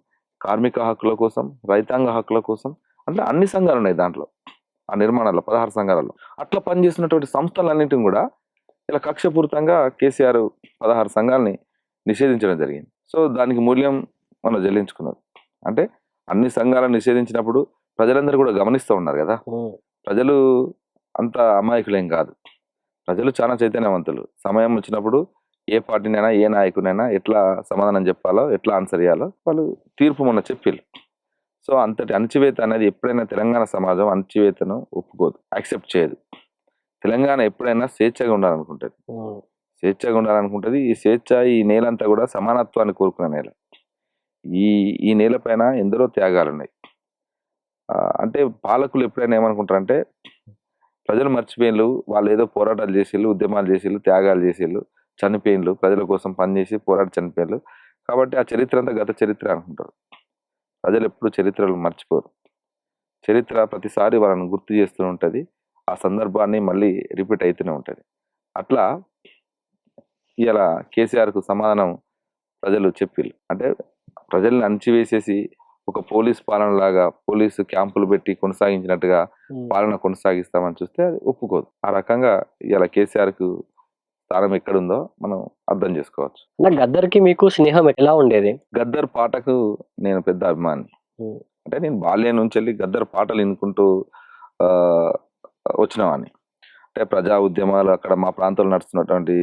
కార్మిక హక్కుల కోసం, రైతాంగ హక్కుల కోసం, అంటే అన్ని సంఘాలు ఉన్నాయి దాంట్లో, ఆ నిర్మాణాల్లో 16 సంఘాలలో. అట్లా పనిచేస్తున్నటువంటి సంస్థలన్నింటిని కూడా ఇలా కక్షపూరితంగా కేసీఆర్ 16 సంఘాలని నిషేధించడం జరిగింది. సో దానికి మూల్యం మనం చెల్లించుకున్నారు. అంటే అన్ని సంఘాలను నిషేధించినప్పుడు ప్రజలందరూ కూడా గమనిస్తూ ఉన్నారు కదా, ప్రజలు అంత అమాయకులేం కాదు, ప్రజలు చాలా చైతన్యవంతులు. సమయం వచ్చినప్పుడు ఏ పార్టీనైనా, ఏ నాయకునైనా ఎట్లా సమాధానం చెప్పాలో, ఎట్లా ఆన్సర్ చేయాలో వాళ్ళు తీర్పు మొన్న చెప్పిళ్ళు. సో అంతటి అణచివేత అనేది ఎప్పుడైనా తెలంగాణ సమాజం అణచివేతను ఒప్పుకోదు, యాక్సెప్ట్ చేయదు. తెలంగాణ ఎప్పుడైనా స్వేచ్ఛగా ఉండాలనుకుంటుంది. ఈ స్వేచ్ఛ, ఈ నేలంతా కూడా సమానత్వాన్ని కోరుకున్న నేల. ఈ నేల పైన ఎందరో త్యాగాలు ఉన్నాయి. అంటే పాలకులు ఎప్పుడైనా ఏమనుకుంటారంటే, ప్రజలు మర్చిపోయిన్లు, వాళ్ళు ఏదో పోరాటాలు చేసిళ్ళు, ఉద్యమాలు చేసిళ్ళు, త్యాగాలు చేసిళ్ళు, చనిపోయిన్లు, ప్రజల కోసం పనిచేసి పోరాటి చనిపోయిన్లు, కాబట్టి ఆ చరిత్ర అంతా గత చరిత్ర అనుకుంటారు. ప్రజలు ఎప్పుడు చరిత్రలు మర్చిపోరు. చరిత్ర ప్రతిసారి వాళ్ళని గుర్తు చేస్తూ ఉంటుంది, ఆ సందర్భాన్ని మళ్ళీ రిపీట్ అవుతూనే ఉంటుంది. అట్లా ఇలా కేసీఆర్కు సమాధానం ప్రజలు చెప్పిళ్ళు. అంటే ప్రజల్ని అణచివేసేసి ఒక పోలీస్ పాలన లాగా, పోలీసు క్యాంపులు పెట్టి కొనసాగించినట్టుగా పాలన కొనసాగిస్తామని చూస్తే అది ఒప్పుకోదు. ఆ రకంగా ఇలా కేసీఆర్కు స్థానం ఎక్కడుందో మనం అర్థం చేసుకోవచ్చు. గద్దర్కి మీకు స్నేహం ఎలా ఉండేది? గద్దర్ పాటకు నేను పెద్ద అభిమాని. అంటే నేను బాల్యం నుంచి వెళ్ళి గద్దర్ పాటలు వినుకుంటూ వచ్చినవాడిని. అంటే ప్రజా ఉద్యమాలు, అక్కడ మా ప్రాంతంలో నడుస్తున్నటువంటి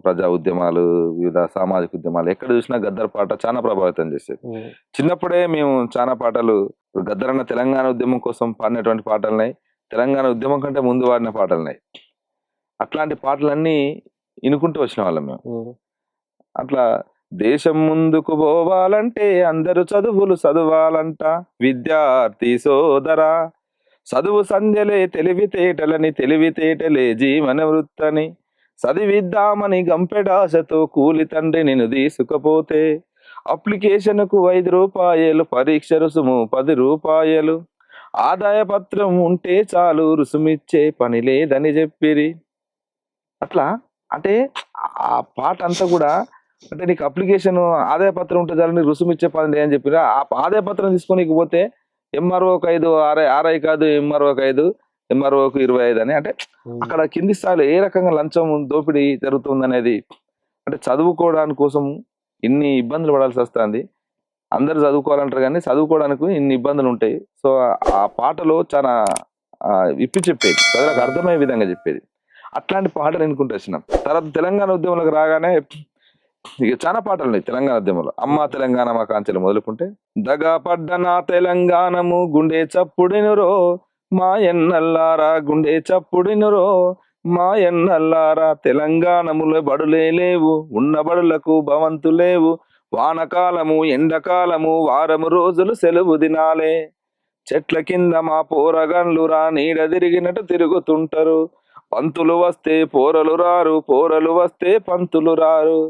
ప్రజా ఉద్యమాలు, వివిధ సామాజిక ఉద్యమాలు ఎక్కడ చూసినా గద్దర్ పాట చాలా ప్రభావితం చేసేది. చిన్నప్పుడే మేము చాలా పాటలు, గద్దర్ అన్న తెలంగాణ ఉద్యమం కోసం పాడినటువంటి పాటలున్నాయి, తెలంగాణ ఉద్యమం కంటే ముందు పాడిన పాటలున్నాయి. అట్లాంటి పాటలన్నీ వినుకుంటూ వచ్చిన వాళ్ళం మేము. అట్లా దేశం ముందుకు పోవాలంటే అందరూ చదువులు చదవాలంట, విద్యార్థి సోదరా చదువు సంధ్యలే తెలివితేటలని, తెలివితేటలే జీవన వృత్తని, చదివిద్దామని గంపెడాశతో కూలి తండ్రి నిన్ను తీసుకపోతే, అప్లికేషన్కు 5 రూపాయలు, పరీక్ష రుసుము 10 రూపాయలు, ఆదాయ పత్రం ఉంటే చాలు రుసుమిచ్చే పని లేదని చెప్పిరి. అట్లా అంటే ఆ పాట అంతా కూడా, అంటే నీకు అప్లికేషన్ ఆదాయ పత్రం ఉంటే చాలు నీకు రుసుము ఇచ్చే పని లేదని చెప్పిరా. ఆ ఆదాయ పత్రం తీసుకొని పోతే ఎంఆర్ఓ 5, ఆర్ఐ కాదు ఎంఆర్ఓ 5, ఎంఆర్ఓకు 25 అని. అంటే అక్కడ కింది స్థాయిలో ఏ రకంగా లంచం దోపిడీ జరుగుతుంది అనేది, అంటే చదువుకోవడానికి కోసం ఇన్ని ఇబ్బందులు పడాల్సి వస్తుంది. అందరు చదువుకోవాలంటారు కానీ చదువుకోవడానికి ఇన్ని ఇబ్బందులు ఉంటాయి. సో ఆ పాటలో చాలా విప్పి చెప్పేది, ప్రజలకు అర్థమయ్యే విధంగా చెప్పేది. అట్లాంటి పాటలు ఎన్నుకుంటూ వచ్చినాం. తర్వాత తెలంగాణ ఉద్యమంలోకి రాగానే ఇక చాలా పాటలు ఉన్నాయి తెలంగాణ ఉద్యమంలో. అమ్మ తెలంగాణ మా కాంచెలు మొదలుకుంటే, దగా పడ్డ నా తెలంగాణము గుండె చప్పుడినురో మా ఎన్నల్లారా, గుండె చప్పుడినురో మా ఎన్నల్లారా, తెలంగాణములో బడులే లేవు, ఉన్న బడులకు భవంతు లేవు, వానకాలము ఎండకాలము వారము రోజులు సెలవు దినాలే, చెట్ల కింద మా పోరగన్లురా నీడ తిరిగినట్టు తిరుగుతుంటారు, పంతులు వస్తే పోరలు రారు, పోరలు వస్తే పంతులు రారు,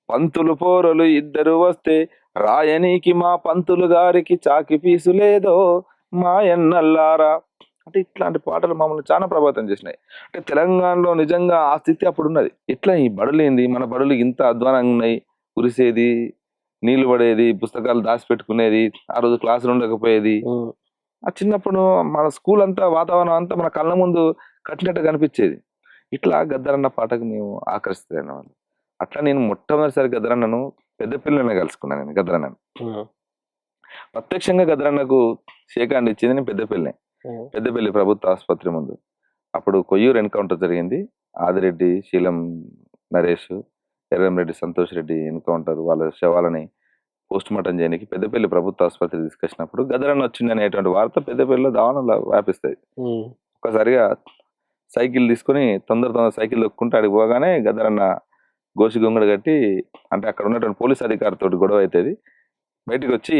పంతులు పోరలు ఇద్దరు వస్తే రాయనీకి మా పంతులు గారికి చాకి పీసు లేదో మా ఎన్నల్లారా. అంటే ఇట్లాంటి పాటలు మమ్మల్ని చాలా ప్రభావితం చేసినాయి. అంటే తెలంగాణలో నిజంగా ఆ స్థితి అప్పుడు ఉన్నది. ఇట్లా ఈ బడులేంది, మన బడులు ఇంత అధ్వానంగా ఉన్నాయి, కురిసేది, నీళ్లు పడేది, పుస్తకాలు దాచిపెట్టుకునేది, ఆ రోజు క్లాసులు ఉండకపోయేది. ఆ చిన్నప్పుడు మన స్కూల్ అంతా వాతావరణం అంతా మన కళ్ళ ముందు కట్టినట్టు కనిపించేది. ఇట్లా గద్దరన్న పాటకు మేము ఆకర్షితులైన వాళ్ళు. అట్లా నేను మొట్టమొదటిసారి గద్దరన్నను పెద్దపల్లిలోనే కలుసుకున్నాను. నేను గద్దరన్నను ప్రత్యక్షంగా గద్దరన్నకు షేకాండ్ ఇచ్చింది నేను పెద్దపల్లి ప్రభుత్వ ఆసుపత్రి ముందు. అప్పుడు కొయ్యూరు ఎన్కౌంటర్ జరిగింది. ఆదిరెడ్డి, శీలం నరేష్, ఎర్రంరెడ్డి సంతోష్ రెడ్డి ఎన్కౌంటర్, వాళ్ళ శవాలని పోస్ట్ మార్టం చేయడానికి పెద్దపల్లి ప్రభుత్వ ఆసుపత్రి తీసుకొచ్చినప్పుడు గద్దరన్న వచ్చింది అనేటువంటి వార్త పెద్దపల్లిలో దావనంలో వ్యాపిస్తుంది. ఒక్కసారిగా సైకిల్ తీసుకొని తొందర సైకిల్ దొక్కుంటూ అడిగి పోగానే గద్దరన్న గోసి గొంగడు కట్టి, అంటే అక్కడ ఉన్నటువంటి పోలీస్ అధికారితో గొడవ అవుతుంది, బయటకు వచ్చి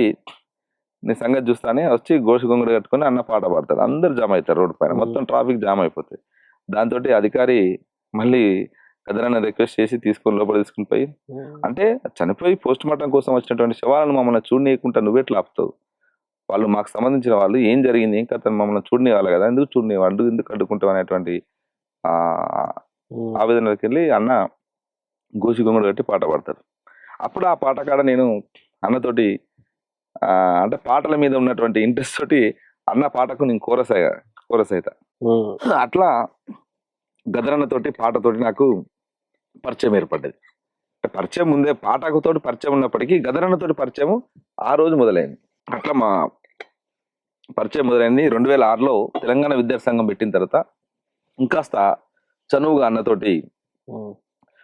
నీ సంగతి చూస్తానే వచ్చి గోసి గొంగడు కట్టుకొని అన్న పాట పాడతాడు. అందరు జామ్ అవుతారు రోడ్డు పైన, మొత్తం ట్రాఫిక్ జామ్ అయిపోతుంది. దాంతో అధికారి మళ్ళీ గద్దరన్న రిక్వెస్ట్ చేసి తీసుకొని లోపల తీసుకుని పోయి, అంటే చనిపోయి పోస్ట్ మార్టం కోసం వచ్చినటువంటి శవాలను మమ్మల్ని చూడనీయకుండా నువ్వెట్లా ఆపుతావు, వాళ్ళు మాకు సంబంధించిన వాళ్ళు, ఏం జరిగింది ఏం కథ మమ్మల్ని చూడనివ్వాలి కదా, ఎందుకు చూడనివ్వాలి, ఎందుకు అడ్డుకుంటావు అనేటువంటి ఆవేదనకి వెళ్ళి అన్న గోసి గొంగడు కట్టి పాట పాడతాడు. అప్పుడు ఆ పాట కాడ నేను అన్నతోటి అంటే పాటల మీద ఉన్నటువంటి ఇంట్రెస్ట్ తోటి అన్న పాటకు నేను కోరస్ అవుతా. అట్లా గద్దరన్నతోటి పాటతోటి నాకు పరిచయం ఏర్పడ్డది. పరిచయం ముందే పాటకుతోటి పరిచయం ఉన్నప్పటికీ గద్దరన్నతోటి పరిచయం ఆ రోజు మొదలైంది. అట్లా మా పరిచయం మొదలైంది 2006లో తెలంగాణ విద్యార్థి సంఘం పెట్టిన తర్వాత. ఇంకాస్త చనువుగా అన్నతోటి,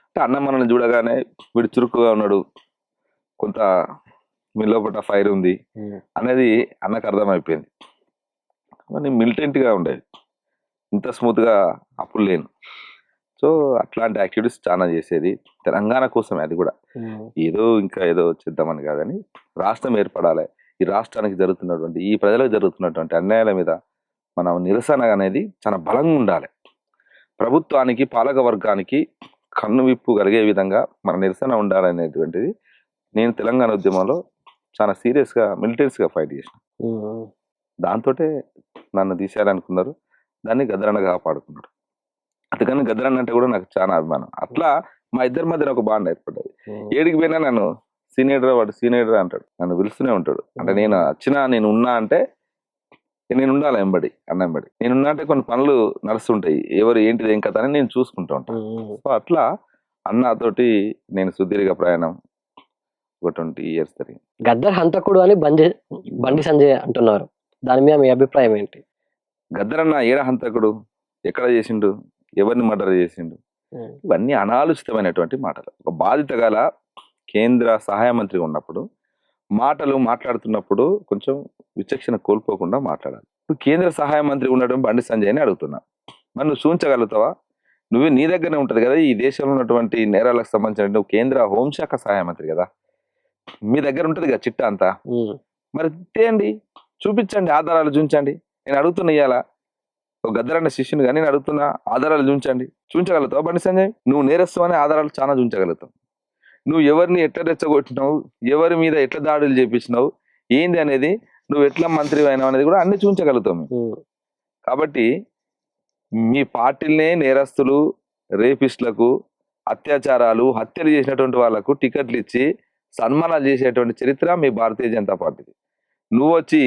అంటే అన్న మనల్ని చూడగానే వీడు చురుకుగా ఉన్నాడు, కొంత మీ లోపల ఫైర్ ఉంది అనేది అన్నకు అర్థమైపోయింది. నేను మిలిటెంట్ గా ఉండేది, ఇంత స్మూత్ గా అప్పుడు లేను. సో అట్లాంటి యాక్టివిటీస్ చాలా చేసేది తెలంగాణ కోసమే. అది కూడా ఏదో చేద్దామని కాదని, రాష్ట్రం ఏర్పడాలి, ఈ రాష్ట్రానికి జరుగుతున్నటువంటి, ఈ ప్రజలకు జరుగుతున్నటువంటి అన్యాయాల మీద మన నిరసన అనేది చాలా బలంగా ఉండాలి. ప్రభుత్వానికి, పాలక వర్గానికి కన్ను విప్పు కలిగే విధంగా మన నిరసన ఉండాలనేటువంటిది నేను తెలంగాణ ఉద్యమంలో చాలా సీరియస్గా మిలిటరీస్గా ఫైట్ చేసిన. దాంతో నన్ను తీసేయాలనుకున్నారు, దాన్ని గద్దరన్న కాపాడుకున్నాడు. అందుకని గద్దరన్న అంటే కూడా నాకు చాలా అభిమానం. అట్లా మా ఇద్దరి మధ్యన ఒక బాండ్ ఏర్పడ్డది. ఏడికి పోయినా నన్ను సీనియర్ వాడు సీనియర్ అంటాడు, నన్ను పిలుస్తూనే ఉంటాడు. అంటే నేను ఉన్నా అంటే నేను ఉండాలి ఎంబడి, అన్న ఎంబడి నేనున్నా అంటే కొన్ని పనులు నడుస్తుంటాయి, ఎవరు ఏంటిది ఏం కథ అని నేను చూసుకుంటూ ఉంటాను. సో అట్లా అన్నతోటి నేను సుదీర్ఘ ప్రయాణం 20 years జరిగింది. గద్దర్ హంతకుడు అని బండి సంజయ్ అంటున్నారు, దాని మీద మీ అభిప్రాయం ఏంటి? గద్దరన్న ఏడ హంతకుడు, ఎక్కడ చేసిండు, ఎవరిని మర్డర్ చేసిండు, ఇవన్నీ అనాలోచితమైనటువంటి మాటలు. ఒక బాధిత గల కేంద్ర సహాయ మంత్రి ఉన్నప్పుడు మాటలు మాట్లాడుతున్నప్పుడు కొంచెం విచక్షణ కోల్పోకుండా మాట్లాడాలి. ఇప్పుడు కేంద్ర సహాయ మంత్రి ఉండడం బండి సంజయ్ని అడుగుతున్నా, మరి నువ్వు సూచించగలుగుతావా? నీ దగ్గరనే ఉంటది కదా ఈ దేశంలో ఉన్నటువంటి నేరాలకు సంబంధించిన, నువ్వు కేంద్ర హోంశాఖ సహాయ మంత్రి కదా, మీ దగ్గర ఉంటది కదా చిట్టా అంతా, మరి తేయండి, చూపించండి, ఆధారాలు చూపించండి. నేను అడుగుతున్నా, ఇయ్యాల ఒక గద్దరన్న శిష్యుని కానీ నేను అడుగుతున్నా, ఆధారాలు చూపించగలుగుతావు బండి సంజయ్? నువ్వు నేరస్తు అనే ఆధారాలు చాలా చూపించగలుగుతావు. నువ్వు ఎవరిని ఎట్లా రెచ్చగొట్టినావు, ఎవరి మీద ఎట్లా దాడులు చేపించినావు, ఏంది అనేది, నువ్వు ఎట్లా మంత్రి అయినావు అనేది కూడా అన్ని చూపించగలుగుతావు. కాబట్టి మీ పార్టీలనే నేరస్తులు, రేపిస్టులకు, అత్యాచారాలు, హత్యలు చేసినటువంటి వాళ్లకు టికెట్లు ఇచ్చి సన్మానాలు చేసేటువంటి చరిత్ర మీ భారతీయ జనతా పార్టీది. నువ్వు వచ్చి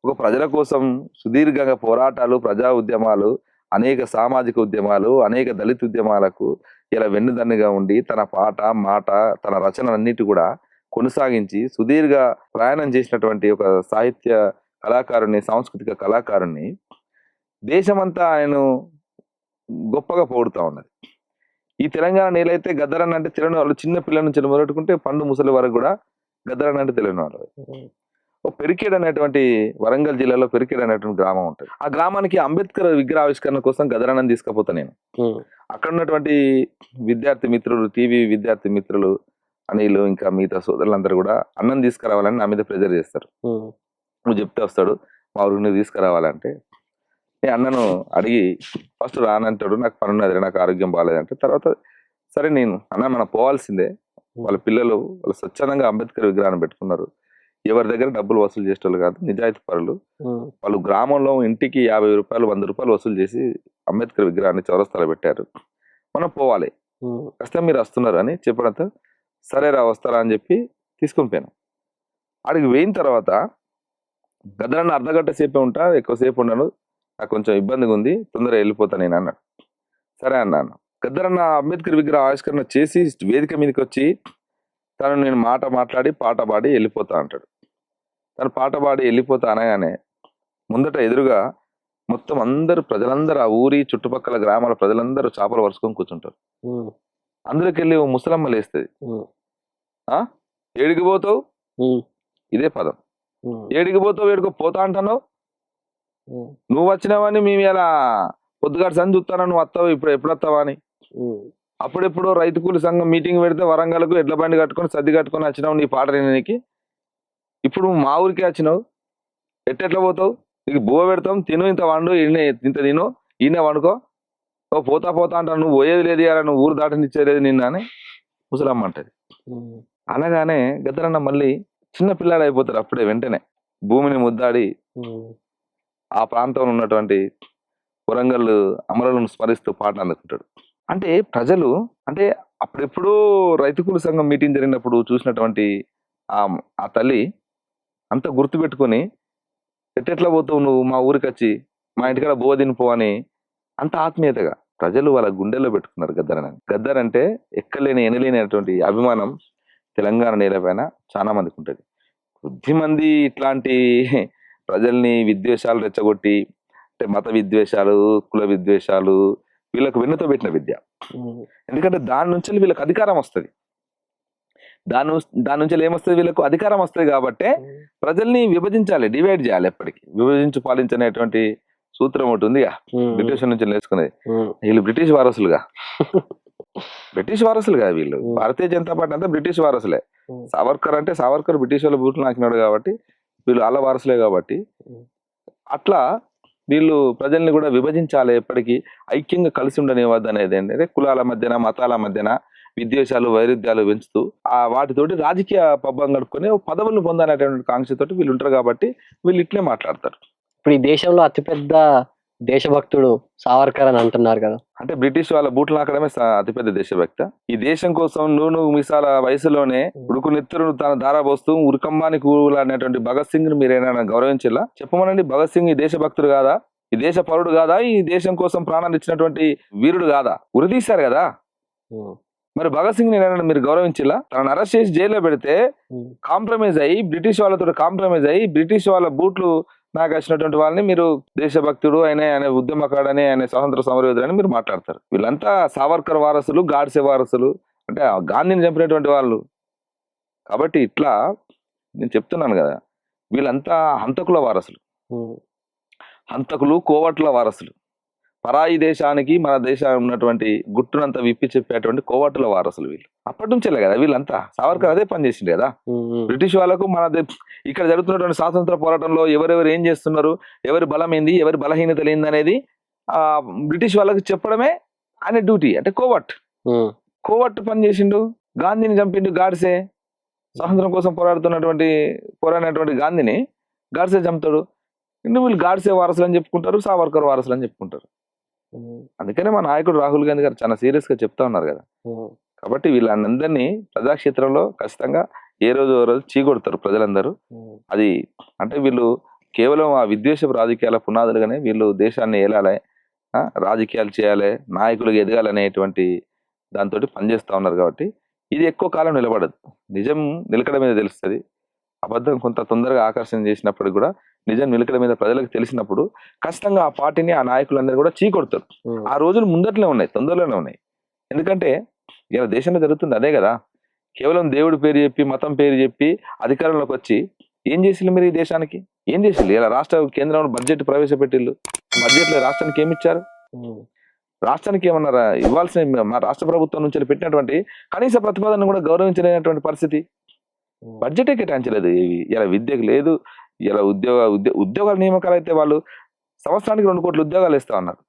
ఒక ప్రజల కోసం సుదీర్ఘంగా పోరాటాలు, ప్రజా ఉద్యమాలు, అనేక సామాజిక ఉద్యమాలు, అనేక దళిత ఉద్యమాలకు ఇలా వెన్నుదన్నుగా ఉండి తన పాట, మాట, తన రచనలన్నిటి కూడా కొనసాగించి సుదీర్ఘ ప్రయాణం చేసినటువంటి ఒక సాహిత్య కళాకారుని, సాంస్కృతిక కళాకారుని దేశమంతా ఆయన గొప్పగా పొగుడుతా ఉన్నది. ఈ తెలంగాణ నేలైతే గద్దరన్న అంటే తెలియని వాళ్ళు చిన్న పిల్లల నుంచి మొదలుకుంటే పండు ముసలి వరకు కూడా గద్దరన్న అంటే తెలియని వాళ్ళు. ఓ పెరికేడ్ అనేటువంటి వరంగల్ జిల్లాలో పెరికేడ్ అనేటువంటి గ్రామం ఉంటుంది. ఆ గ్రామానికి అంబేద్కర్ విగ్రహ ఆవిష్కరణ కోసం గద్దరన్నని తీసుకుపోతా నేను. అక్కడ ఉన్నటువంటి విద్యార్థి మిత్రులు, టీవీ విద్యార్థి మిత్రులు, అనిలు, ఇంకా మిగతా సోదరులందరూ కూడా అన్నం తీసుకురావాలని నా మీద ప్రెజర్ చేస్తారు. నువ్వు చెప్తే వస్తాడు, మా ఊరికి నువ్వు తీసుకురావాలంటే నేను అన్నను అడిగి ఫస్ట్ రానంటాడు, నాకు పని ఉన్నది, నాకు ఆరోగ్యం బాగాలేదంటే, తర్వాత సరే నేను అన్న మనం పోవాల్సిందే, వాళ్ళ పిల్లలు వాళ్ళు స్వచ్ఛందంగా అంబేద్కర్ విగ్రహాన్ని పెట్టుకున్నారు, ఎవరి దగ్గర డబ్బులు వసూలు చేసేవాళ్ళు కాదు, నిజాయితీ పరులు వాళ్ళు. గ్రామంలో ఇంటికి 50 రూపాయలు 100 రూపాయలు వసూలు చేసి అంబేద్కర్ విగ్రహాన్ని చౌరస్తాలో పెట్టారు, మనం పోవాలి, ఖచ్చితంగా మీరు వస్తున్నారు అని చెప్పడంతో సరేరా వస్తారా అని చెప్పి తీసుకొని పోయాను. అడిగి పోయిన తర్వాత గద్దరన్న అర్ధగంట సేపే ఉంటా, ఎక్కువసేపు ఉన్నాను, నాకు కొంచెం ఇబ్బందిగా ఉంది, తొందరగా వెళ్ళిపోతా నేను అన్నాడు. సరే అన్నాను. గద్దరన్న అంబేద్కర్ విగ్రహ ఆవిష్కరణ చేసి వేదిక మీదకి వచ్చి తను నేను మాట మాట్లాడి పాట పాడి వెళ్ళిపోతా అంటాడు. తను పాట పాడి వెళ్ళిపోతా అనగానే ముందట ఎదురుగా మొత్తం అందరు ప్రజలందరూ, ఆ ఊరి చుట్టుపక్కల గ్రామాల ప్రజలందరూ చేపలు వరుసుకొని కూర్చుంటారు. అందులోకి వెళ్ళి ఓ ముసలమ్మ లేస్తుంది. ఏడికి పోతావు, ఇదే పదం, ఏడికి పోతావు, ఏడుకో పోతా అంటున్నావు, నువ్వు వచ్చినావని మేము ఇలా పొద్దుగాడు సని చూస్తాను, నువ్వు వస్తావు, ఇప్పుడు ఎప్పుడు వస్తావా అని. అప్పుడెప్పుడు రైతు కూలి సంఘం మీటింగ్ పెడితే వరంగల్కు ఎడ్ల బండి కట్టుకొని సర్ది కట్టుకొని వచ్చినావు నీ పాట వినడానికి. ఇప్పుడు నువ్వు మా ఊరికే వచ్చినావు, ఎట్టెట్లా పోతావు, నీకు బువ్వ పెడతాం, తిను, ఇంత వండు, ఇంత తిను, ఈయన వండుకో, ఓ పోతా పోతా అంటాను, నువ్వు పోయేది లేదు ఇలా, నువ్వు ఊరు దాటనిచ్చేది నిన్న అని ముసలమ్మ అంటది. అనగానే గద్దరన్న మళ్ళీ చిన్న పిల్లాడు అయిపోతారు అప్పుడే, వెంటనే భూమిని ముద్దాడి ఆ ప్రాంతంలో ఉన్నటువంటి వరంగల్ అమరులను స్మరిస్తూ పాట అందుకుంటాడు. అంటే ప్రజలు, అంటే అప్పుడెప్పుడూ రైతు కూలి సంఘం మీటింగ్ జరిగినప్పుడు చూసినటువంటి ఆ తల్లి అంత గుర్తు పెట్టుకొని ఎట్టెట్లా పోతావు నువ్వు మా ఊరికి వచ్చి, మా ఇంటికాడ బోవ తినిపో అని అంత ఆత్మీయతగా ప్రజలు వాళ్ళ గుండెల్లో పెట్టుకున్నారు గద్దరని. గద్దర్ అంటే ఎక్కలేని ఎనలేనటువంటి అభిమానం తెలంగాణ నేలపైన చాలా మందికి ఉంటుంది. కొద్దిమంది ఇట్లాంటి ప్రజల్ని విద్వేషాలు రెచ్చగొట్టి, అంటే మత విద్వేషాలు, కుల విద్వేషాలు వీళ్ళకు వెన్నుతో పెట్టిన విద్య. ఎందుకంటే దాని నుంచి వీళ్ళకి అధికారం వస్తుంది, దాని నుంచి ఏమొస్తుంది, వీళ్ళకు అధికారం వస్తుంది. కాబట్టి ప్రజల్ని విభజించాలి, డివైడ్ చేయాలి. ఎప్పటికీ విభజించి పాలించనేటువంటి సూత్రం ఒకటి ఉంది బ్రిటిష్ నుంచి నేర్చుకునేది. వీళ్ళు బ్రిటిష్ వారసులుగా వీళ్ళు భారతీయ జనతా పార్టీ అంతా బ్రిటిష్ వారసులే. సావర్కర్ అంటే సావర్కర్ బ్రిటిష్ వాళ్ళ బూట్లు నాకినాడు కాబట్టి వీళ్ళు వాళ్ళ వారసులే. కాబట్టి అట్లా వీళ్ళు ప్రజల్ని కూడా విభజించాలి, ఎప్పటికీ ఐక్యంగా కలిసి ఉండనివ్వద్దు అనేది ఏంటంటే కులాల మధ్యన, మతాల మధ్యన విద్వేషాలు, వైరుధ్యాలు పెంచుతూ వాటితోటి రాజకీయ పబ్బం గడుపుకొని పదవులను పొందాలనేటువంటి కాంక్షతోటి వీళ్ళు ఉంటారు. కాబట్టి వీళ్ళు ఇట్లే మాట్లాడతారు. ఇప్పుడు ఈ దేశంలో అతిపెద్ద దేశభక్తుడు సావర్కర్ అని అంటున్నారు కదా, అంటే బ్రిటిష్ వాళ్ళ బూట్లు నాకడమే అతిపెద్ద దేశభక్త. ఈ దేశం కోసం నూనె మిసాల వయసులోనే ఉడుకు నెత్తురు తన ధారాపోస్తూ ఉరికంబానికి కూల అనేటువంటి భగత్ సింగ్ ని మీరేనా గౌరవించేలా చెప్పమనండి. భగత్ సింగ్ ఈ దేశభక్తుడు కాదా, ఈ దేశ పౌరుడు కాదా, ఈ దేశం కోసం ప్రాణాలు ఇచ్చినటువంటి వీరుడు కాదా? ఉరితీశారు కదా, మరి భగత్ సింగ్ ని మీరు గౌరవించేలా? తనను అరెస్ట్ చేసి జైల్లో పెడితే కాంప్రమైజ్ అయ్యి బ్రిటిష్ వాళ్ళతో కాంప్రమైజ్ అయ్యి బ్రిటిష్ వాళ్ళ బూట్లు నాకు వచ్చినటువంటి వాళ్ళని మీరు దేశభక్తుడు ఆయన ఉద్యమకాడని, ఆయన స్వాతంత్ర సమరయోధుడు అని మీరు మాట్లాడతారు. వీళ్ళంతా సావర్కర్ వారసులు, గాడ్సే వారసులు, అంటే గాంధీని చంపినటువంటి వాళ్ళు. కాబట్టి ఇట్లా నేను చెప్తున్నాను కదా, వీళ్ళంతా హంతకుల వారసులు, హంతకులు, కోవట్ల వారసులు, పరాయి దేశానికి మన దేశం ఉన్నటువంటి గుట్టునంతా విప్పి చెప్పేటువంటి కోవట్ల వారసులు వీళ్ళు. అప్పటి నుంచేలే కదా వీళ్ళంతా. సావర్కర్ అదే పని చేసిండు కదా. బ్రిటిష్ వాళ్ళకు మన ఇక్కడ జరుగుతున్నటువంటి స్వాతంత్ర పోరాటంలో ఎవరెవరు ఏం చేస్తున్నారు, ఎవరి బలం ఏంది, ఎవరి బలహీనత ఏంది అనేది బ్రిటిష్ వాళ్ళకి చెప్పడమే ఆయన డ్యూటీ. అంటే కోవట్ పని చేసిండు. గాంధీని చంపిండు గాడ్సే. స్వాతంత్రం కోసం పోరాడినటువంటి గాంధీని గాడ్సే చంపుతాడు. వీళ్ళు గాడ్సే వారసులు అని చెప్పుకుంటారు, సావర్కర్ వారసులు అని చెప్పుకుంటారు. అందుకనే మా నాయకుడు రాహుల్ గాంధీ గారు చాలా సీరియస్ గా చెప్తా ఉన్నారు కదా. కాబట్టి వీళ్ళందరినీ ప్రజాక్షేత్రంలో ఖచ్చితంగా ఏ రోజు చీకొడతారు ప్రజలందరూ. అది అంటే వీళ్ళు కేవలం ఆ విద్వేషపు రాజకీయాల పునాదులుగానే వీళ్ళు దేశాన్ని ఏలాలి, రాజకీయాలు చేయాలి, నాయకులుగా ఎదగాలనేటువంటి దాంతో పనిచేస్తూ ఉన్నారు. కాబట్టి ఇది ఎక్కువ కాలం నిలబడదు. నిజం నిలకడ మీద తెలుస్తుంది. అబద్ధం కొంత తొందరగా ఆకర్షణ చేసినప్పుడు కూడా నిజం నిలకడ మీద ప్రజలకు తెలిసినప్పుడు ఖచ్చితంగా ఆ పార్టీని, ఆ నాయకులందరూ కూడా చీకొడతారు. ఆ రోజులు ముందట్లే ఉన్నాయి, తొందరలోనే ఉన్నాయి. ఎందుకంటే ఇలా దేశంలో జరుగుతుంది అదే కదా. కేవలం దేవుడి పేరు చెప్పి, మతం పేరు చెప్పి అధికారంలోకి వచ్చి ఏం చేసిల్లు మీరు? ఈ దేశానికి ఏం చేసిల్లు? ఇలా రాష్ట్ర కేంద్రంలో బడ్జెట్ ప్రవేశపెట్టిల్లు. బడ్జెట్ లో రాష్ట్రానికి ఏమి ఇచ్చారు? రాష్ట్రానికి ఏమన్నారా ఇవ్వాల్సిన? మా రాష్ట్ర ప్రభుత్వం నుంచి పెట్టినటువంటి కనీస ప్రతిపాదన కూడా గౌరవించలేనటువంటి పరిస్థితి. బడ్జెటే కేటాయించలేదు. ఇలా విద్యకు లేదు, ఇలా ఉద్యోగాల నియామకాలు అయితే వాళ్ళు సంవత్సరానికి 2 కోట్ల ఉద్యోగాలు ఇస్తా ఉన్నారు.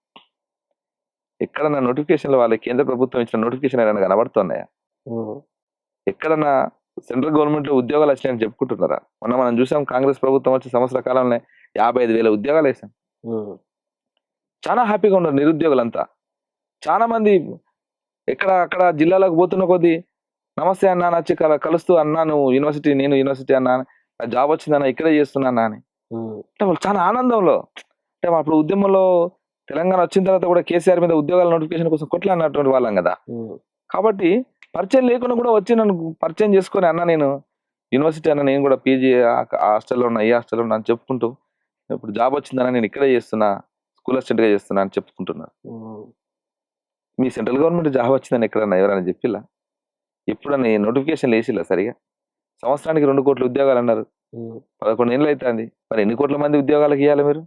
ఎక్కడన్నా నోటిఫికేషన్లు వాళ్ళ కేంద్ర ప్రభుత్వం ఇచ్చిన నోటిఫికేషన్ ఏమైనా కనబడుతున్నాయా? ఎక్కడన్నా సెంట్రల్ గవర్నమెంట్ లో ఉద్యోగాలు వచ్చినాయని చెప్పుకుంటున్నారా? మనం చూసాం, కాంగ్రెస్ ప్రభుత్వం వచ్చి సంవత్సర కాలంలో 55,000 ఉద్యోగాలు వేసాం. చాలా హ్యాపీగా ఉన్నారు నిరుద్యోగులంతా. చాలా మంది అక్కడ జిల్లాలకు పోతున్న కొద్దీ నమస్తే అన్నా నచ్చి కలుస్తూ, అన్నా నువ్వు యూనివర్సిటీ, నేను యూనివర్సిటీ అన్నా, జాబ్ వచ్చిందన్నా, ఇక్కడే చేస్తున్నా అని. అంటే వాళ్ళు చాలా ఆనందంలో. అంటే అప్పుడు ఉద్యమంలో తెలంగాణ వచ్చిన తర్వాత కూడా కేసీఆర్ మీద ఉద్యోగాల నోటిఫికేషన్ కోసం కొట్లాడినటువంటి వాళ్ళం కదా. కాబట్టి పరిచయం లేకుండా కూడా వచ్చి నన్ను పరిచయం చేసుకొని, అన్న నేను యూనివర్సిటీ అన్న, నేను కూడా పీజీ హాస్టల్లో ఉన్నా, ఈ హాస్టల్లో ఉన్నా అని చెప్పుకుంటూ, ఇప్పుడు జాబ్ వచ్చిందన్న, నేను ఇక్కడే చేస్తున్నా, స్కూల్ అసిస్టెంట్ గా చేస్తున్నా అని చెప్పుకుంటున్నారు. మీ సెంట్రల్ గవర్నమెంట్ జాబ్ వచ్చిందని ఎక్కడన్నా ఎవరైనా చెప్పిల్లా? ఎప్పుడన్నా నోటిఫికేషన్ వేసిల్లా సరిగా? సంవత్సరానికి 2 కోట్ల ఉద్యోగాలు అన్నారు. 11 ఏళ్ళు అవుతుంది. మరి ఎన్ని కోట్ల మంది ఉద్యోగాలకు ఇవ్వాలి మీరు?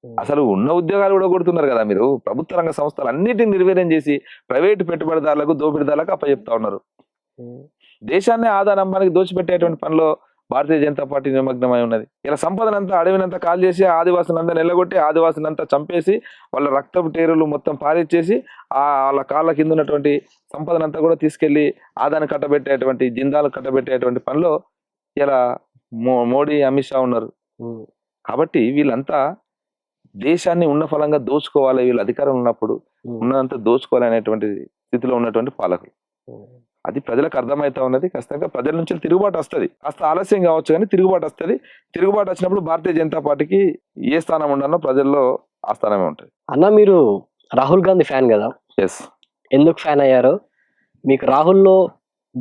అసలు ఉన్న ఉద్యోగాలు కూడా కొడుతున్నారు కదా మీరు. ప్రభుత్వ రంగ సంస్థలు అన్నిటిని నిర్వీర్యం చేసి ప్రైవేటు పెట్టుబడిదారులకు, దోపిడీదారులకు అప్పచెప్తా ఉన్నారు. దేశాన్ని ఆదానంబానికి దోచిపెట్టేటువంటి పనిలో భారతీయ జనతా పార్టీ నిమగ్నమై ఉన్నది. ఇలా సంపదనంతా, అడవినంతా కాల్ చేసి, ఆదివాసులంతా నిలగొట్టి, ఆదివాసులంతా చంపేసి, వాళ్ళ రక్తపు టేరులు మొత్తం పారిచ్చేసి, వాళ్ళ కాళ్ళ కింద ఉన్నటువంటి సంపదనంతా కూడా తీసుకెళ్లి ఆదాన్ని కట్టబెట్టేటువంటి, జిందాలు కట్టబెట్టేటువంటి పనిలో ఇలా మోడీ, అమిత్ షా ఉన్నారు. కాబట్టి వీళ్ళంతా దేశాన్ని ఉన్న ఫలంగా దోచుకోవాలి, వీళ్ళు అధికారం ఉన్నప్పుడు ఉన్నదంతా దోచుకోవాలి అనేటువంటి స్థితిలో ఉన్నటువంటి పాలకులు. అది ప్రజలకు అర్థమవుతా ఉన్నది. ఖచ్చితంగా ప్రజల నుంచి తిరుగుబాటు వస్తుంది. కాస్త ఆలస్యం కావచ్చు కానీ తిరుగుబాటు వస్తుంది. తిరుగుబాటు వచ్చినప్పుడు భారతీయ జనతా పార్టీకి ఏ స్థానం ఉండాలో ప్రజల్లో ఆ స్థానమే ఉంటుంది. అన్న, మీరు రాహుల్ గాంధీ ఫ్యాన్ కదా? ఎస్. ఎందుకు ఫ్యాన్ అయ్యారు? మీకు రాహుల్లో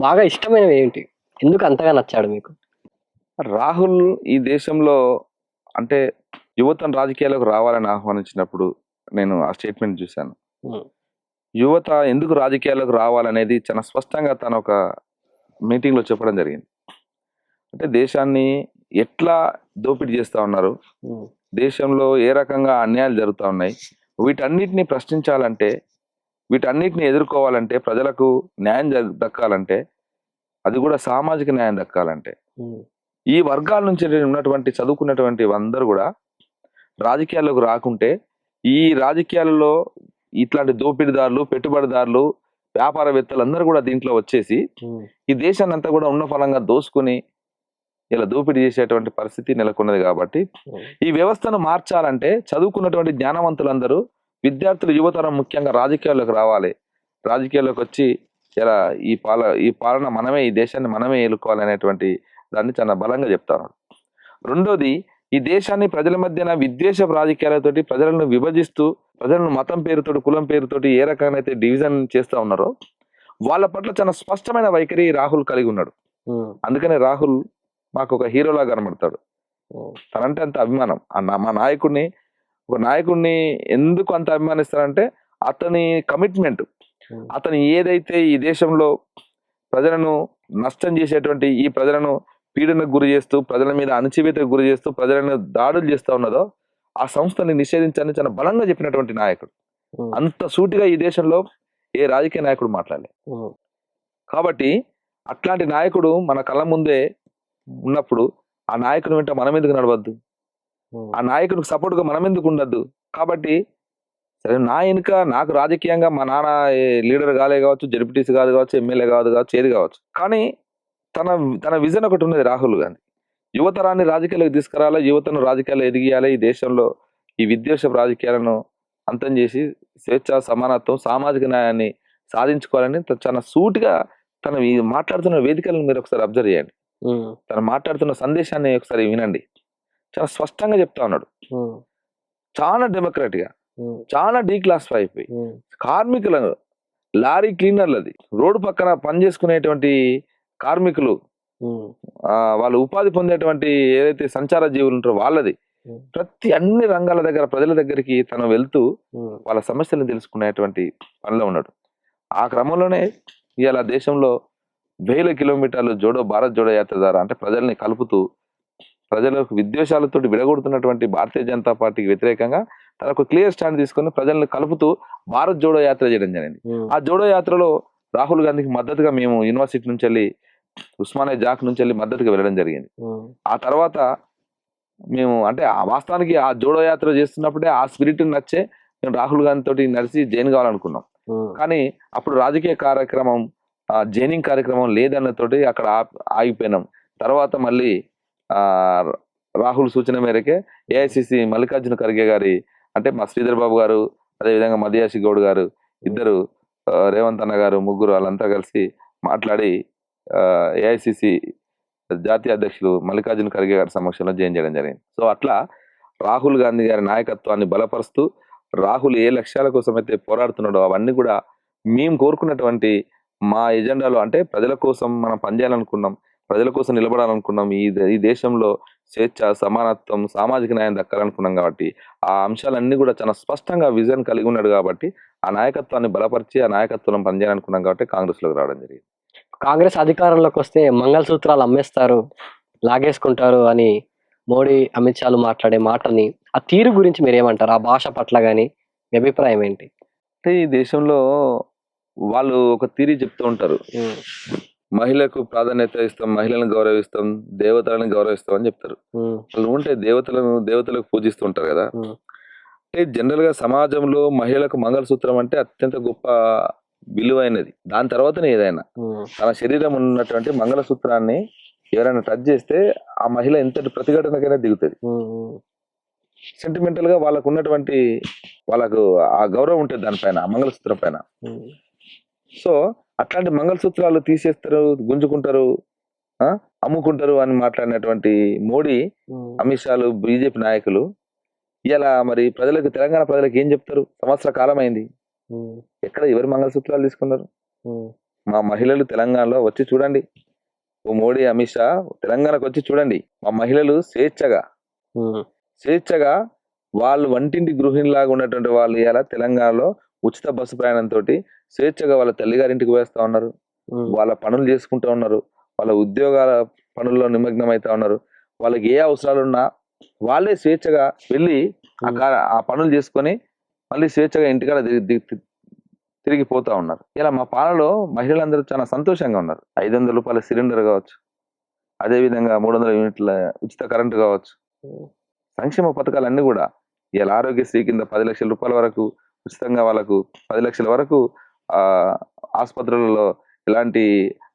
బాగా ఇష్టమైనవి ఏంటి? ఎందుకు అంతగా నచ్చాడు మీకు? రాహుల్ ఈ దేశంలో అంటే యువతను రాజకీయాలకు రావాలని ఆహ్వానించినప్పుడు నేను ఆ స్టేట్మెంట్ చూశాను. యువత ఎందుకు రాజకీయాలకు రావాలనేది చాలా స్పష్టంగా తను ఒక మీటింగ్ లో చెప్పడం జరిగింది. అంటే దేశాన్ని ఎట్లా దోపిడీ చేస్తా ఉన్నారు, దేశంలో ఏ రకంగా అన్యాయాలు జరుగుతూ ఉన్నాయి, వీటన్నిటిని ప్రశ్నించాలంటే, వీటన్నిటిని ఎదుర్కోవాలంటే, ప్రజలకు న్యాయం దక్కాలంటే, అది కూడా సామాజిక న్యాయం దక్కాలంటే, ఈ వర్గాల నుంచి ఉన్నటువంటి చదువుకున్నటువంటి అందరూ కూడా రాజకీయాల్లోకి రాకుంటే, ఈ రాజకీయాలలో ఇట్లాంటి దోపిడీదారులు, పెట్టుబడిదారులు, వ్యాపారవేత్తలు అందరూ కూడా దీంట్లో వచ్చేసి ఈ దేశాన్ని అంతా కూడా ఉన్న ఫలంగా దోసుకుని ఇలా దోపిడీ చేసేటువంటి పరిస్థితి నెలకొన్నది. కాబట్టి ఈ వ్యవస్థను మార్చాలంటే చదువుకున్నటువంటి జ్ఞానవంతులందరూ, విద్యార్థులు, యువతరం ముఖ్యంగా రాజకీయాల్లోకి రావాలి. రాజకీయాల్లోకి వచ్చి ఇలా ఈ పాలన మనమే, ఈ దేశాన్ని మనమే ఏలుకోవాలనేటువంటి దాన్ని చాలా బలంగా చెప్తాను. రెండోది, ఈ దేశాన్ని ప్రజల మధ్యన విద్వేష రాజకీయాలతోటి ప్రజలను విభజిస్తూ, ప్రజలను మతం పేరుతోటి, కులం పేరుతోటి ఏ రకంగా అయితే డివిజన్ చేస్తా ఉన్నారో వాళ్ళ పట్ల చాలా స్పష్టమైన వైఖరి రాహుల్ కలిగి ఉన్నాడు. అందుకనే రాహుల్ మాకు ఒక హీరోలా కనబడతాడు. తనంటే అంత అభిమానం. మా ఒక నాయకుడిని ఎందుకు అంత అభిమానిస్తారంటే అతని కమిట్మెంట్, అతను ఏదైతే ఈ దేశంలో ప్రజలను నష్టం చేసేటువంటి, ఈ ప్రజలను పీడనకు గురి చేస్తూ, ప్రజల మీద అణచివేతకు గురి చేస్తూ, ప్రజలను దాడులు చేస్తూ ఉన్నదో ఆ సంస్థని నిషేధించాలని చాలా బలంగా చెప్పినటువంటి నాయకుడు. అంత సూటిగా ఈ దేశంలో ఏ రాజకీయ నాయకుడు మాట్లాడలేదు. కాబట్టి అట్లాంటి నాయకుడు మన కళ్ళ ముందే ఉన్నప్పుడు ఆ నాయకుని వెంట మనం ఎందుకు నడవద్దు? ఆ నాయకుడికి సపోర్ట్ గా మనం ఎందుకు ఉండద్దు? కాబట్టి సరే, నా వెనుక నాకు రాజకీయంగా మా నాన్న లీడర్ కాలే కావచ్చు, జడ్పీటీసీ కాదు కావచ్చు, ఎమ్మెల్యే కావచ్చు, ఏది కావచ్చు, కానీ తన విజన్ ఒకటి ఉన్నది రాహుల్ గాంధీ. యువతరాన్ని రాజకీయాలకు తీసుకురావాలి, యువతను రాజకీయాలు ఎదిగియాలి, ఈ దేశంలో ఈ విద్వేష రాజకీయాలను అంతం చేసి స్వేచ్ఛ, సమానత్వం, సామాజిక న్యాయాన్ని సాధించుకోవాలని చాలా సూటిగా తన మాట్లాడుతున్న వేదికలను మీరు ఒకసారి అబ్జర్వ్ చేయండి. తను మాట్లాడుతున్న సందేశాన్ని ఒకసారి వినండి. చాలా స్పష్టంగా చెప్తా ఉన్నాడు. ఉమ్, చాలా డెమోక్రాటిక్ గా, ఉమ్, చాలా డీక్లాసిఫై అయిపోయి ఉమ్, కార్మికులను, లారీ క్లీనర్లది, రోడ్డు పక్కన పనిచేసుకునేటువంటి కార్మికులు, ఉమ్, వాళ్ళు ఉపాధి పొందేటువంటి ఏదైతే సంచార జీవులు ఉంటారో వాళ్ళది, ఉమ్, ప్రతి అన్ని రంగాల దగ్గర ప్రజల దగ్గరికి తను వెళ్తూ ఉమ్, వాళ్ళ సమస్యలను తెలుసుకునేటువంటి పనిలో ఉన్నాడు. ఆ క్రమంలోనే ఇవాళ దేశంలో వేల కిలోమీటర్లు భారత్ జోడో యాత్ర ద్వారా అంటే ప్రజల్ని కలుపుతూ ప్రజలకు విద్వేషాలతో విడగొడుతున్నటువంటి భారతీయ జనతా పార్టీకి వ్యతిరేకంగా తనకు క్లియర్ స్టాండ్ తీసుకొని ప్రజల్ని కలుపుతూ భారత్ జోడో యాత్ర చేయడం జరిగింది. ఉమ్, ఆ జోడో యాత్రలో రాహుల్ గాంధీకి మద్దతుగా మేము యూనివర్సిటీ నుంచి వెళ్ళి, ఉస్మానియా జాక్ నుంచి వెళ్ళి మద్దతుగా వెళ్ళడం జరిగింది. ఉమ్, ఆ తర్వాత మేము అంటే వాస్తవానికి ఆ జోడో యాత్ర చేస్తున్నప్పుడే ఆ స్పిరిట్ నచ్చే మేము రాహుల్ గాంధీ తోటి నడిచి జైన్ కావాలనుకున్నాం. ఉమ్, కానీ అప్పుడు రాజకీయ కార్యక్రమం, జైనింగ్ కార్యక్రమం లేదన్నతోటి అక్కడ ఆగిపోయినాం. తర్వాత మళ్ళీ ఆ రాహుల్ సూచన మేరకే ఏఐసిసి మల్లికార్జున ఖర్గే గారి అంటే మా శ్రీధర్ బాబు గారు, అదేవిధంగా మదియాసి గౌడ్ గారు, ఇద్దరు రేవంత్ అన్న గారు, ముగ్గురు వాళ్ళంతా కలిసి మాట్లాడి ఏఐసిసి జాతీయ అధ్యక్షులు మల్లికార్జున ఖర్గే గారి సమక్షంలో జాయిన్ చేయడం జరిగింది. సో అట్లా రాహుల్ గాంధీ గారి నాయకత్వాన్ని బలపరుస్తూ రాహుల్ ఏ లక్ష్యాల కోసం అయితే పోరాడుతున్నాడో అవన్నీ కూడా మేము కోరుకున్నటువంటి మా ఎజెండాలో, అంటే ప్రజల కోసం మనం పనిచేయాలనుకున్నాం, ప్రజల కోసం నిలబడాలనుకున్నాం, ఈ దేశంలో స్వేచ్ఛ, సమానత్వం, సామాజిక న్యాయం దక్కాలనుకున్నాం కాబట్టి ఆ అంశాలన్నీ కూడా చాలా స్పష్టంగా విజన్ కలిగి ఉన్నాడు కాబట్టి ఆ నాయకత్వాన్ని బలపరిచి ఆ నాయకత్వం పనిచేయాలనుకున్నాం కాబట్టి కాంగ్రెస్లోకి రావడం జరిగింది. కాంగ్రెస్ అధికారంలోకి వస్తే మంగళసూత్రాలు అమ్మేస్తారు, లాగేసుకుంటారు అని మోడీ, అమిత్ షాలు మాట్లాడే మాటని, ఆ తీరు గురించి మీరేమంటారు? ఆ భాష పట్ల కానీ మీ అభిప్రాయం ఏంటి? అంటే ఈ దేశంలో వాళ్ళు ఒక థియరీ చెప్తూ ఉంటారు, ఉమ్, మహిళకు ప్రాధాన్యత ఇస్తాం, మహిళలను గౌరవిస్తాం, దేవతలను గౌరవిస్తాం అని చెప్తారు. ఉమ్, వాళ్ళు ఉంటే దేవతలకు పూజిస్తూ ఉంటారు కదా. ఉమ్, అంటే జనరల్ గా సమాజంలో మహిళలకు మంగళసూత్రం అంటే అత్యంత గొప్ప విలువైనది. దాని తర్వాతనే ఏదైనా ఉమ్, తన శరీరం ఉన్నటువంటి మంగళసూత్రాన్ని ఎవరైనా టచ్ చేస్తే ఆ మహిళ ఎంతటి ప్రతిఘటనకైనా దిగుతుంది. ఉమ్, ఉమ్, సెంటిమెంటల్ గా వాళ్ళకు ఉన్నటువంటి వాళ్ళకు ఆ గౌరవం ఉంటుంది దానిపైన, ఆ మంగళసూత్రం పైన. ఉమ్, సో అట్లాంటి మంగళసూత్రాలు తీసేస్తారు, గుంజుకుంటారు, అమ్ముకుంటారు అని మాట్లాడినటువంటి మోడీ, ఉమ్, అమిత్ షాలు, బీజేపీ నాయకులు ఇలా మరి ప్రజలకు, తెలంగాణ ప్రజలకు ఏం చెప్తారు? సంవత్సర కాలం అయింది, ఉమ్, ఎక్కడ ఎవరు మంగళసూత్రాలు తీసుకున్నారు? ఉమ్, మా మహిళలు తెలంగాణలో వచ్చి చూడండి, ఓ మోడీ, అమిత్ షా తెలంగాణకు వచ్చి చూడండి, మా మహిళలు ఉమ్, స్వేచ్ఛగా వాళ్ళు వంటింటి గృహిణిలాగా ఉన్నటువంటి వాళ్ళు ఇలా తెలంగాణలో ఉచిత బస్సు ప్రయాణంతో స్వేచ్ఛగా వాళ్ళ తల్లిగారింటికి వేస్తా ఉన్నారు, ఉమ్, వాళ్ళ పనులు చేసుకుంటూ ఉన్నారు, వాళ్ళ ఉద్యోగాల పనుల్లో నిమగ్నం అవుతా ఉన్నారు. వాళ్ళకి ఏ అవసరాలున్నా వాళ్ళే స్వేచ్ఛగా వెళ్ళి ఆ పనులు చేసుకొని మళ్ళీ స్వేచ్ఛగా ఇంటికాడ తిరిగి పోతా ఉన్నారు. ఇలా మా పాలలో మహిళలందరూ చాలా సంతోషంగా ఉన్నారు. 500 రూపాయల సిలిండర్ కావచ్చు, అదేవిధంగా 300 యూనిట్ల ఉచిత కరెంటు కావచ్చు, సంక్షేమ పథకాలన్నీ కూడా ఇలా ఆరోగ్యశ్రీ కింద 10 లక్షల రూపాయల వరకు ఉచితంగా వాళ్ళకు 10 లక్షల వరకు ఆసుపత్రులలో ఎలాంటి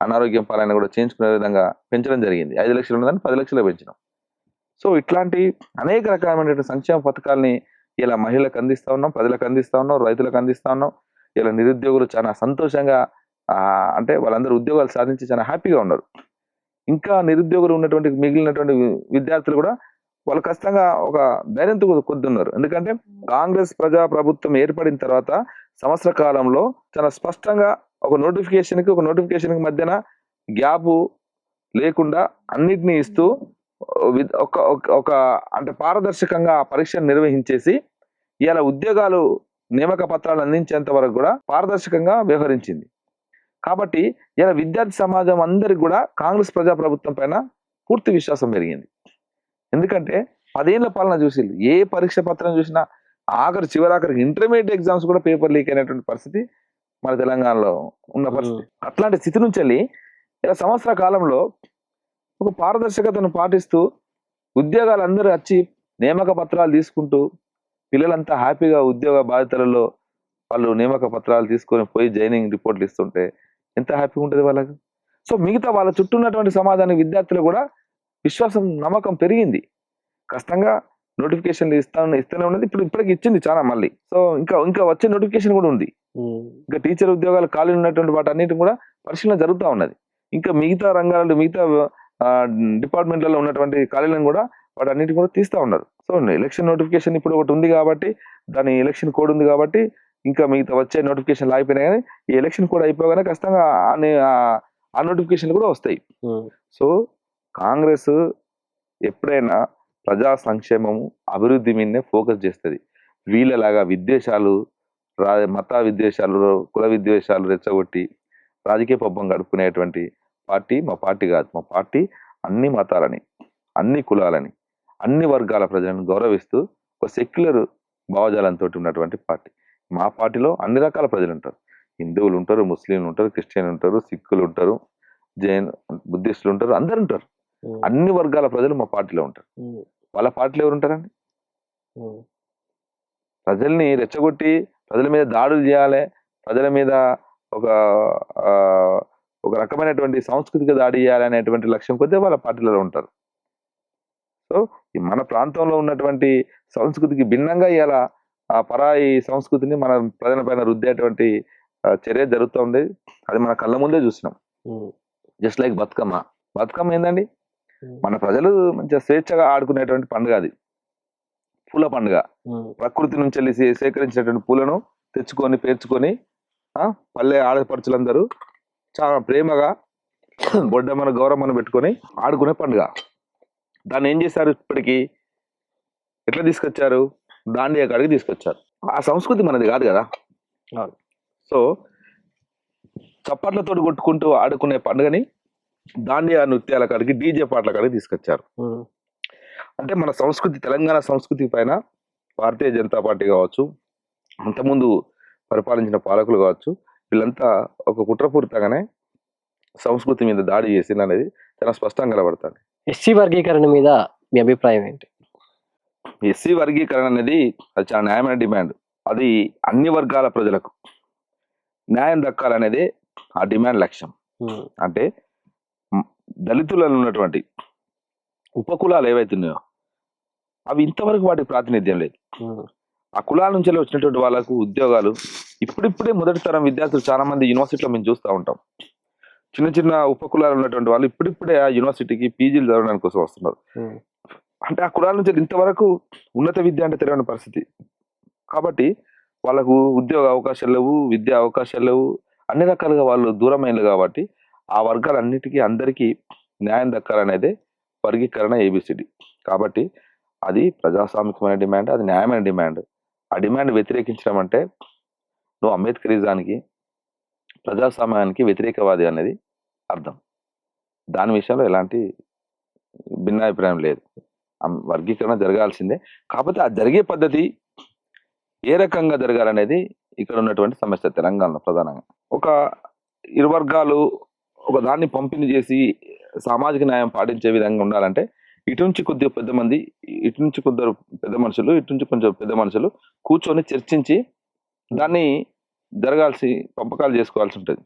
అనారోగ్యం పాలైనా కూడా చేయించుకునే విధంగా పెంచడం జరిగింది. 5 లక్షలు ఉన్నదాన్ని 10 లక్షలు పెంచడం. సో ఇట్లాంటి అనేక రకాలైనటువంటి సంక్షేమ పథకాలని ఇలా మహిళలకు అందిస్తా ఉన్నాం, ప్రజలకు అందిస్తా ఉన్నాం, రైతులకు అందిస్తా ఉన్నాం. ఇలా నిరుద్యోగులు చాలా సంతోషంగా అంటే వాళ్ళందరూ ఉద్యోగాలు సాధించి చాలా హ్యాపీగా ఉన్నారు. ఇంకా నిరుద్యోగులు ఉన్నటువంటి మిగిలినటువంటి విద్యార్థులు కూడా వాళ్ళు ఖచ్చితంగా ఒక ధైర్యంతో కొద్దున్నారు. ఎందుకంటే కాంగ్రెస్ ప్రజా ప్రభుత్వం ఏర్పడిన తర్వాత సంవత్సర కాలంలో చాలా స్పష్టంగా ఒక నోటిఫికేషన్కి మధ్యన గ్యాప్ లేకుండా అన్నిటినీ ఇస్తూ ఒక అంటే పారదర్శకంగా ఆ పరీక్షను నిర్వహించేసి ఇలా ఉద్యోగాలు నియామక పత్రాలు అందించేంత వరకు కూడా పారదర్శకంగా వ్యవహరించింది. కాబట్టి ఇలా విద్యార్థి సమాజం అందరికి కూడా కాంగ్రెస్ ప్రజా ప్రభుత్వం పైన పూర్తి విశ్వాసం పెరిగింది. ఎందుకంటే 10 ఏళ్ల పాలన చూసి ఏ పరీక్ష పత్రం చూసినా చివరాఖరికి ఇంటర్మీడియట్ ఎగ్జామ్స్ కూడా పేపర్ లీక్ అయినటువంటి పరిస్థితి మన తెలంగాణలో ఉన్న పరిస్థితి. అట్లాంటి స్థితి నుంచి వెళ్ళి ఇలా సంవత్సర కాలంలో ఒక పారదర్శకతను పాటిస్తూ ఉద్యోగాలు అందరూ వచ్చి నియామక పత్రాలు తీసుకుంటూ పిల్లలంతా హ్యాపీగా ఉద్యోగ బాధ్యతలలో వాళ్ళు నియామక పత్రాలు తీసుకొని పోయి జాయినింగ్ రిపోర్ట్లు ఇస్తుంటే ఎంత హ్యాపీగా ఉంటుంది వాళ్ళకు. సో మిగతా వాళ్ళ చుట్టూ ఉన్నటువంటి సమాజానికి, విద్యార్థులు కూడా విశ్వాసం, నమ్మకం పెరిగింది. కష్టంగా నోటిఫికేషన్లు ఇస్తూనే ఉన్నది, ఇప్పటికి ఇచ్చింది చాలా మళ్ళీ. సో ఇంకా వచ్చే నోటిఫికేషన్ కూడా ఉంది. ఇంకా టీచర్ ఉద్యోగాలు ఖాళీ ఉన్నటువంటి వాటి అన్నిటి కూడా పరిశీలన జరుగుతూ ఉన్నది. ఇంకా మిగతా రంగాలలో, మిగతా డిపార్ట్మెంట్లలో ఉన్నటువంటి ఖాళీలను కూడా వాటి అన్నిటి కూడా తీస్తూ ఉన్నారు. సో ఎలక్షన్ నోటిఫికేషన్ ఇప్పుడు ఒకటి ఉంది కాబట్టి, దాని ఎలక్షన్ కోడ్ ఉంది కాబట్టి ఇంకా మిగతా వచ్చే నోటిఫికేషన్ ఆగిపోయినా కానీ ఈ ఎలక్షన్ కోడ్ అయిపోగానే ఖచ్చితంగా ఆ నోటిఫికేషన్లు కూడా వస్తాయి. సో కాంగ్రెస్ ఎప్పుడైనా ప్రజా సంక్షేమము అభివృద్ధి మీదనే ఫోకస్ చేస్తుంది. వీళ్ళలాగా విద్వేషాలు, మత విద్వేషాలు, కుల విద్వేషాలు రెచ్చగొట్టి రాజకీయ పబ్బం గడుపుకునేటువంటి పార్టీ మా పార్టీ కాదు. మా పార్టీ అన్ని మతాలని, అన్ని కులాలని, అన్ని వర్గాల ప్రజలను గౌరవిస్తూ ఒక సెక్యులర్ భావజాలంతో ఉన్నటువంటి పార్టీ. మా పార్టీలో అన్ని రకాల ప్రజలు ఉంటారు. హిందువులు ఉంటారు, ముస్లింలు ఉంటారు, క్రిస్టియన్లు ఉంటారు, సిక్కులు ఉంటారు, జైన్ బుద్ధిస్టులు ఉంటారు, అందరు ఉంటారు. అన్ని వర్గాల ప్రజలు మా పార్టీలో ఉంటారు. వాళ్ళ పార్టీలో ఎవరు ఉంటారండి? ప్రజల్ని రెచ్చగొట్టి ప్రజల మీద దాడులు చేయాలి, ప్రజల మీద ఒక ఒక రకమైనటువంటి సాంస్కృతిక దాడి చేయాలి అనేటువంటి లక్ష్యం కొద్దీ వాళ్ళ పార్టీలలో ఉంటారు. సో మన ప్రాంతంలో ఉన్నటువంటి సంస్కృతికి భిన్నంగా ఇలా ఆ పరాయి సంస్కృతిని మన ప్రజల పైన రుద్దేటువంటి చర్య జరుగుతుంది. అది మన కళ్ళ ముందే చూసినాం. Just like Bathukamma. బతుకమ్మ ఏందండి? మన ప్రజలు మంచిగా స్వేచ్ఛగా ఆడుకునేటువంటి పండుగ. అది పూల పండుగ. ప్రకృతి నుంచి వెళ్ళి సేకరించినటువంటి పూలను తెచ్చుకొని పేర్చుకొని పల్లె ఆడపడుచులందరూ చాలా ప్రేమగా బొడ్డమ్మను గౌరమ్మను పెట్టుకొని ఆడుకునే పండుగ. దాన్ని ఏం చేశారు? ఇప్పటికీ ఎట్లా తీసుకొచ్చారు? దాండియా కాడికి తీసుకొచ్చారు. ఆ సంస్కృతి మనది కాదు కదా. సో చప్పట్లతో కొట్టుకుంటూ ఆడుకునే పండుగని దాండియా నృత్యాల కాడికి, డీజే పాటల కాడికి తీసుకొచ్చారు. అంటే మన సంస్కృతి, తెలంగాణ సంస్కృతి పైన భారతీయ జనతా పార్టీ కావచ్చు, అంతకుముందు పరిపాలించిన పాలకులు కావచ్చు, వీళ్ళంతా ఒక కుట్రపూరితంగానే సంస్కృతి మీద దాడి చేసింది అనేది చాలా స్పష్టంగా కనబడుతుంది. ఎస్సీ వర్గీకరణ మీద మీ అభిప్రాయం ఏంటి? ఎస్సీ వర్గీకరణ అనేది అది చాలా న్యాయమైన డిమాండ్. అది అన్ని వర్గాల ప్రజలకు న్యాయం దక్కాలనేదే ఆ డిమాండ్ లక్ష్యం. అంటే దళితులలో ఉన్నటువంటి ఉపకులాలు ఏవైతున్నాయో అవి ఇంతవరకు వాటికి ప్రాతినిధ్యం లేదు. ఆ కులాల నుంచి వచ్చినటువంటి వాళ్ళకు ఉద్యోగాలు ఇప్పుడిప్పుడే మొదటి తరం విద్యార్థులు చాలా మంది యూనివర్సిటీలో మేము చూస్తూ ఉంటాం. చిన్న చిన్న ఉపకులాలు ఉన్నటువంటి వాళ్ళు ఇప్పుడిప్పుడే ఆ యూనివర్సిటీకి పీజీలు చదవడానికి కోసం వస్తున్నారు. అంటే ఆ కులాల నుంచి ఇంతవరకు ఉన్నత విద్య అంటే తెలియని పరిస్థితి. కాబట్టి వాళ్ళకు ఉద్యోగ అవకాశాలు లేవు, విద్యా అవకాశాలు లేవు, అన్ని రకాలుగా వాళ్ళు దూరమైనలు. కాబట్టి ఆ వర్గాలన్నిటికీ అందరికీ న్యాయం దక్కాలనేదే వర్గీకరణ ఏబిసిడి. కాబట్టి అది ప్రజాస్వామికమైన డిమాండ్, అది న్యాయమైన డిమాండ్. ఆ డిమాండ్ వ్యతిరేకించడం అంటే నువ్వు అంబేద్కరిజానికి, ప్రజాస్వామ్యానికి వ్యతిరేకవాది అనేది అర్థం. దాని విషయంలో ఎలాంటి భిన్నాభిప్రాయం లేదు. వర్గీకరణ జరగాల్సిందే. కాకపోతే ఆ జరిగే పద్ధతి ఏ రకంగా జరగాలనేది ఇక్కడ ఉన్నటువంటి సమస్య తెలంగాణలో ప్రధానంగా. ఒక ఇరు వర్గాలు ఒక దాన్ని పంపిణీ చేసి సామాజిక న్యాయం పాటించే విధంగా ఉండాలంటే ఇటు నుంచి కొద్దిగా పెద్ద మంది, ఇటు నుంచి కొందరు పెద్ద మనుషులు, ఇటు నుంచి కొంచెం పెద్ద మనుషులు కూర్చొని చర్చించి దాన్ని పంపకాలు చేసుకోవాల్సి ఉంటుంది.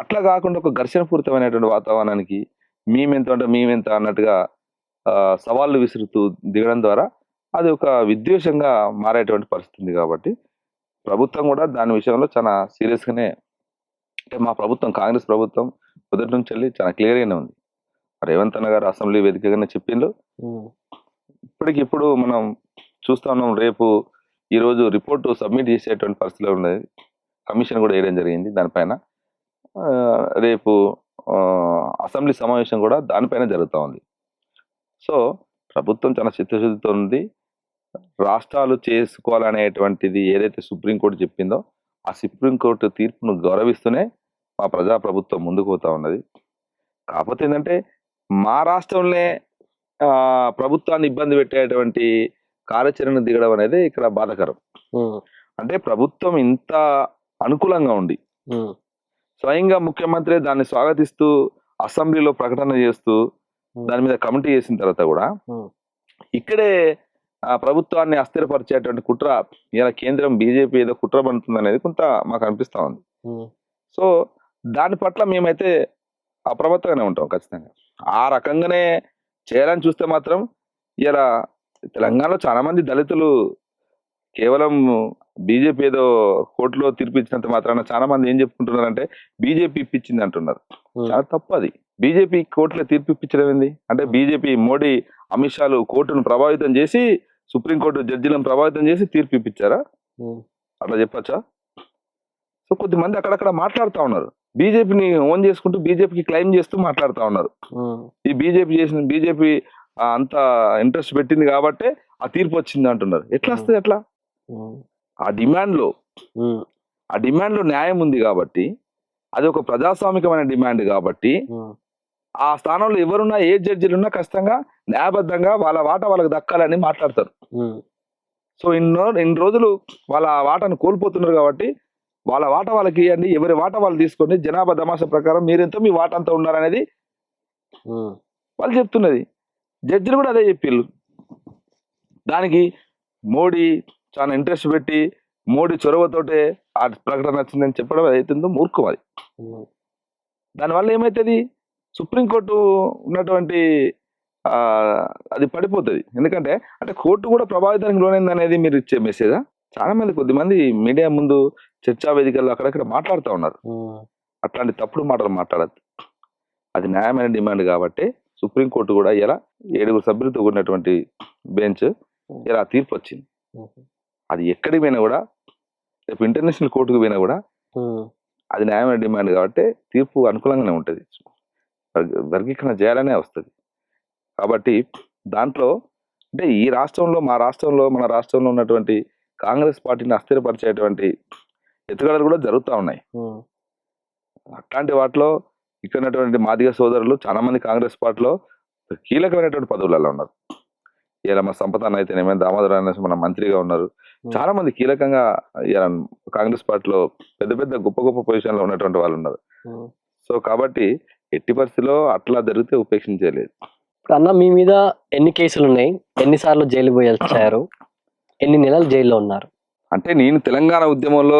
అట్లా కాకుండా ఒక ఘర్షణపూరితమైనటువంటి వాతావరణానికి మేమెంత అన్నట్టుగా సవాళ్ళు విసురుతూ దిగడం ద్వారా అది ఒక విద్వేషంగా మారేటువంటి పరిస్థితి ఉంది. కాబట్టి ప్రభుత్వం కూడా దాని విషయంలో చాలా సీరియస్గానే, అంటే మా ప్రభుత్వం, కాంగ్రెస్ ప్రభుత్వం మొదటి నుంచి వెళ్ళి చాలా క్లియర్గానే ఉంది. రేవంత్ అన్న గారు అసెంబ్లీ వేదికగానే చెప్పిండ్రు. ఇప్పటికిప్పుడు మనం చూస్తా ఉన్నాం. రేపు ఈరోజు రిపోర్టు సబ్మిట్ చేసేటువంటి పరిస్థితిలో ఉన్నది. కమిషన్ కూడా వేయడం జరిగింది దానిపైన. రేపు అసెంబ్లీ సమావేశం కూడా దానిపైన జరుగుతూ ఉంది. సో ప్రభుత్వం చాలా చిత్తశుద్ధితో ఉంది. రాష్ట్రాలు చేసుకోవాలనేటువంటిది ఏదైతే సుప్రీంకోర్టు చెప్పిందో ఆ సుప్రీంకోర్టు తీర్పును గౌరవిస్తూనే మా ప్రజాప్రభుత్వం ముందుకు పోతా ఉన్నది. కాకపోతే ఏంటంటే మా రాష్ట్రంలో ప్రభుత్వాన్ని ఇబ్బంది పెట్టేటువంటి కార్యాచరణ దిగడం అనేది ఇక్కడ బాధాకరం. అంటే ప్రభుత్వం ఇంత అనుకూలంగా ఉండి స్వయంగా ముఖ్యమంత్రి దాన్ని స్వాగతిస్తూ అసెంబ్లీలో ప్రకటన చేస్తూ దాని మీద కమిటీ చేసిన తర్వాత కూడా ఇక్కడే ప్రభుత్వాన్ని అస్థిరపరిచేటువంటి కుట్ర ఇలా కేంద్రం బీజేపీ ఏదో కుట్ర పడుతుంది అనేది కొంత మాకు అనిపిస్తా ఉంది. సో దాని పట్ల మేమైతే అప్రమత్తంగానే ఉంటాం ఖచ్చితంగా. ఆ రకంగానే చేయాలని చూస్తే మాత్రం ఇలా తెలంగాణలో చాలా మంది దళితులు కేవలం బీజేపీ ఏదో కోర్టులో తీర్పిచ్చినంత మాత్రాన చాలా మంది ఏం చెప్పుకుంటున్నారంటే బీజేపీ ఇప్పించింది అంటున్నారు. చాలా తప్పు. అది బీజేపీ కోర్టులో తీర్పు ఇప్పించడం ఏంది? అంటే బీజేపీ మోడీ అమిత్ షాలు కోర్టును ప్రభావితం చేసి సుప్రీంకోర్టు జడ్జిలను ప్రభావితం చేసి తీర్పు ఇప్పించారా? అట్లా చెప్పచ్చా? సో కొద్దిమంది అక్కడక్కడ మాట్లాడుతూ ఉన్నారు, బీజేపీని ఓన్ చేసుకుంటూ బీజేపీకి క్లెయిమ్ చేస్తూ మాట్లాడుతూ ఉన్నారు. ఈ బీజేపీ అంత ఇంట్రెస్ట్ పెట్టింది కాబట్టి ఆ తీర్పు వచ్చింది అంటున్నారు. ఎట్లా వస్తుంది? ఎట్లా? ఆ డిమాండ్ లో న్యాయం ఉంది కాబట్టి, అది ఒక ప్రజాస్వామికమైన డిమాండ్ కాబట్టి, ఆ స్థానంలో ఎవరున్నా ఏ జడ్జిలున్నా ఖచ్చితంగా న్యాయబద్ధంగా వాళ్ళ వాటా వాళ్ళకి దక్కాలని మాట్లాడతారు. సో ఇన్ని రోజులు వాళ్ళ వాటాను కోల్పోతున్నారు కాబట్టి వాళ్ళ వాటా వాళ్ళకి ఇవ్వండి, ఎవరి వాటా వాళ్ళు తీసుకోండి, జనాభా దమాస ప్రకారం మీరెంతో మీ వాటా అంతా ఉన్నారనేది వాళ్ళు చెప్తున్నది. జడ్జిలు కూడా అదే చెప్పిళ్ళు. దానికి మోడీ చాలా ఇంట్రెస్ట్ పెట్టి మోడీ చొరవతోటే ఆ ప్రకటన వచ్చిందని చెప్పడం ఏదైతుందో మూర్ఖం అది. దానివల్ల ఏమవుతుంది? సుప్రీంకోర్టు ఉన్నటువంటి అది పడిపోతుంది. ఎందుకంటే అంటే కోర్టు కూడా ప్రభావితానికి లోనైంది అనేది మీరు ఇచ్చే మెసేజా? చాలా మంది కొద్దిమంది మీడియా ముందు చర్చా వేదికల్లో అక్కడక్కడ మాట్లాడుతూ ఉన్నారు. అట్లాంటి తప్పుడు మాటలు మాట్లాడద్దు. అది న్యాయమైన డిమాండ్ కాబట్టి సుప్రీంకోర్టు కూడా ఇలా 7 సభ్యులతో కూడినటువంటి బెంచ్ ఇలా తీర్పు వచ్చింది. అది ఎక్కడికి పోయినా కూడా, రేపు ఇంటర్నేషనల్ కోర్టుకు పోయినా కూడా అది న్యాయమైన డిమాండ్ కాబట్టి తీర్పు అనుకూలంగానే ఉంటుంది, వర్గీకరణ చేయాలనే వస్తుంది. కాబట్టి దాంట్లో అంటే ఈ రాష్ట్రంలో మన రాష్ట్రంలో ఉన్నటువంటి కాంగ్రెస్ పార్టీని అస్థిరపరిచేటువంటి ఎత్తుగడలు కూడా జరుగుతూ ఉన్నాయి. అట్లాంటి వాటిలో ఇక్కడ ఉన్నటువంటి మాదిగ సోదరులు చాలా మంది కాంగ్రెస్ పార్టీలో కీలకమైనటువంటి పదవులలో ఉన్నారు. ఇలా మా సంపద అయితేనేమే, దామోదర అనేసి మన మంత్రిగా ఉన్నారు. చాలా మంది కీలకంగా ఇలా కాంగ్రెస్ పార్టీలో పెద్ద పెద్ద గొప్ప పొజిషన్ లో ఉన్నటువంటి వాళ్ళు ఉన్నారు. సో కాబట్టి ఎట్టి పరిస్థితిలో అట్లా జరిగితే ఉపేక్షించలేదు. అన్న, మీ మీద ఎన్ని కేసులు ఉన్నాయి? ఎన్నిసార్లు జైలు పోయి వచ్చారు? ఎన్ని నెలలు జైల్లో ఉన్నారు? అంటే నేను తెలంగాణ ఉద్యమంలో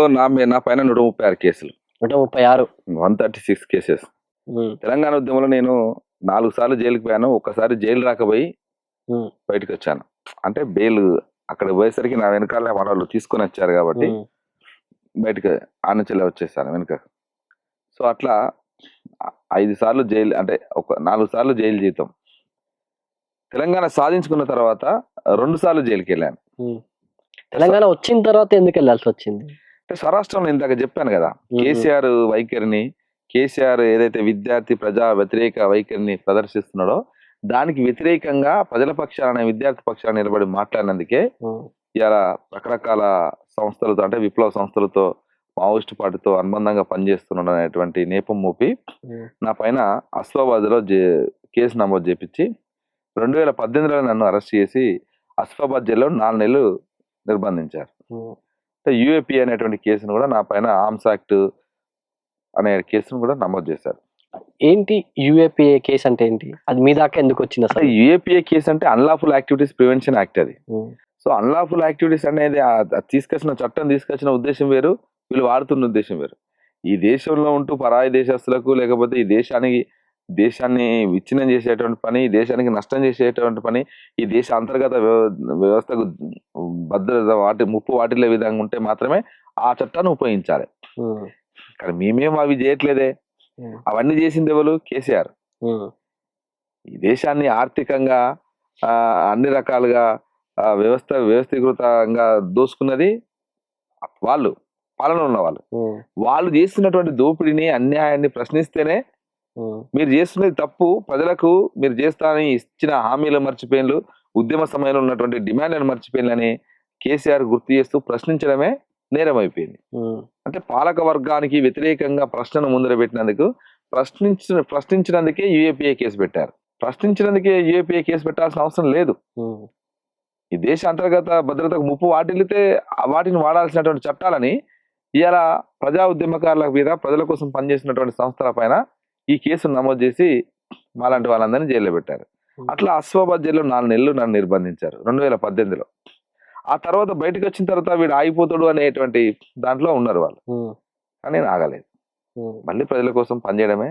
నా పైన 136 కేసులు. 136. 136 కేసెస్. తెలంగాణ ఉద్యమంలో నేను 4 సార్లు జైలుకి పోయాను. ఒక్కసారి జైలు రాకపోయి బయటకు వచ్చాను. అంటే బెయిల్ అక్కడ పోయేసరికి నా వెనకాల మన వాళ్ళు తీసుకొని వచ్చారు కాబట్టి బయటకు ఆనంచెల్లా వచ్చేసాను వెనుక. సో అట్లా 5 సార్లు జైలు, అంటే 4 సార్లు జైలు జీతం. తెలంగాణ సాధించుకున్న తర్వాత 2 సార్లు జైలుకి వెళ్ళాను. తెలంగాణ వచ్చిన తర్వాత ఎందుకు వెళ్ళాల్సి వచ్చింది? అంటే స్వరాష్ట్రంలో ఇందాక చెప్పాను కదా, కేసీఆర్ వైఖరిని, కేసీఆర్ ఏదైతే విద్యార్థి ప్రజా వ్యతిరేక వైఖరిని ప్రదర్శిస్తున్నాడో దానికి వ్యతిరేకంగా ప్రజల పక్షాన, విద్యార్థి పక్షాన నిలబడి మాట్లాడినందుకే ఇలా రకరకాల సంస్థలతో, అంటే విప్లవ సంస్థలతో, మావోయిస్టు పార్టీతో అనుబంధంగా పనిచేస్తున్నాడు అనేటువంటి నేపం మోపి నా పైన అస్ఫాబాద్లో కేసు నమోదు చేపించి 2018లో నన్ను అరెస్ట్ చేసి అస్ఫాబాద్ జైల్లో 4 నెలలు నిర్బంధించారు. అంటే యూఏపీ అనేటువంటి కేసును కూడా నా పైన ఆర్మ్స్ యాక్ట్ అనే కేసును కూడా నమోదు చేశారు. ఏంటి యూఏపీఏ కేసు అంటే ఏంటి? అది మీ దాకా ఎందుకు వచ్చింది అసలు? యూఏపీఏ కేసు అంటే అన్లాఫుల్ యాక్టివిటీస్ ప్రివెన్షన్ యాక్ట్ అది. సో అన్లాఫుల్ యాక్టివిటీస్ అనేది చట్టం తీసుకొచ్చిన ఉద్దేశం వేరు, వీళ్ళు వాడుతున్న ఉద్దేశం వేరు. ఈ దేశంలో ఉంటూ పరాయి దేశస్తులకు, లేకపోతే ఈ దేశాన్ని విచ్ఛిన్నం చేసేటువంటి పని, దేశానికి నష్టం చేసేటువంటి పని, ఈ దేశ అంతర్గత వ్యవస్థకు భద్రత ముప్పు వాటిల్లే విధంగా ఉంటే మాత్రమే ఆ చట్టాన్ని ఉపయోగించాలి. కానీ మేమేం అవి చేయట్లేదే. అవన్నీ చేసింది ఎవరు? కేసీఆర్. ఈ దేశాన్ని ఆర్థికంగా అన్ని రకాలుగా వ్యవస్థీకృతంగా దోసుకున్నది వాళ్ళు, పాలన ఉన్న వాళ్ళు చేస్తున్నటువంటి దోపిడీని, అన్యాయాన్ని ప్రశ్నిస్తేనే మీరు చేస్తున్నది తప్పు, ప్రజలకు మీరు చేస్తానని ఇచ్చిన హామీలు మర్చిపోయిన్లు, ఉద్యమ సమయంలో ఉన్నటువంటి డిమాండ్లను మర్చిపోయినని కేసీఆర్ గుర్తు చేస్తూ ప్రశ్నించడమే నేరం అయిపోయింది. అంటే పాలక వర్గానికి వ్యతిరేకంగా ప్రశ్నను ముందర పెట్టినందుకు ప్రశ్నించినందుకే యూఏపీఏ కేసు పెట్టారు. ప్రశ్నించినందుకే యూఏపీఏ కేసు పెట్టాల్సిన అవసరం లేదు. ఈ దేశ అంతర్గత భద్రతకు ముప్పు వాటిల్లితే వాటిని వాడాల్సినటువంటి చట్టాలని ఇలా ప్రజా ఉద్యమకారుల మీద, ప్రజల కోసం పనిచేసినటువంటి సంస్థల పైన ఈ కేసును నమోదు చేసి మాలాంటి వాళ్ళందరినీ జైల్లో పెట్టారు. అట్లా అస్ఫాబాద్ జైల్లో 4 నెలలు నన్ను నిర్బంధించారు 2018లో. ఆ తర్వాత బయటకు వచ్చిన తర్వాత వీడు ఆగిపోతాడు అనేటువంటి దాంట్లో ఉన్నారు వాళ్ళు. కానీ నేను ఆగలేదు. మళ్ళీ ప్రజల కోసం పనిచేయడమే,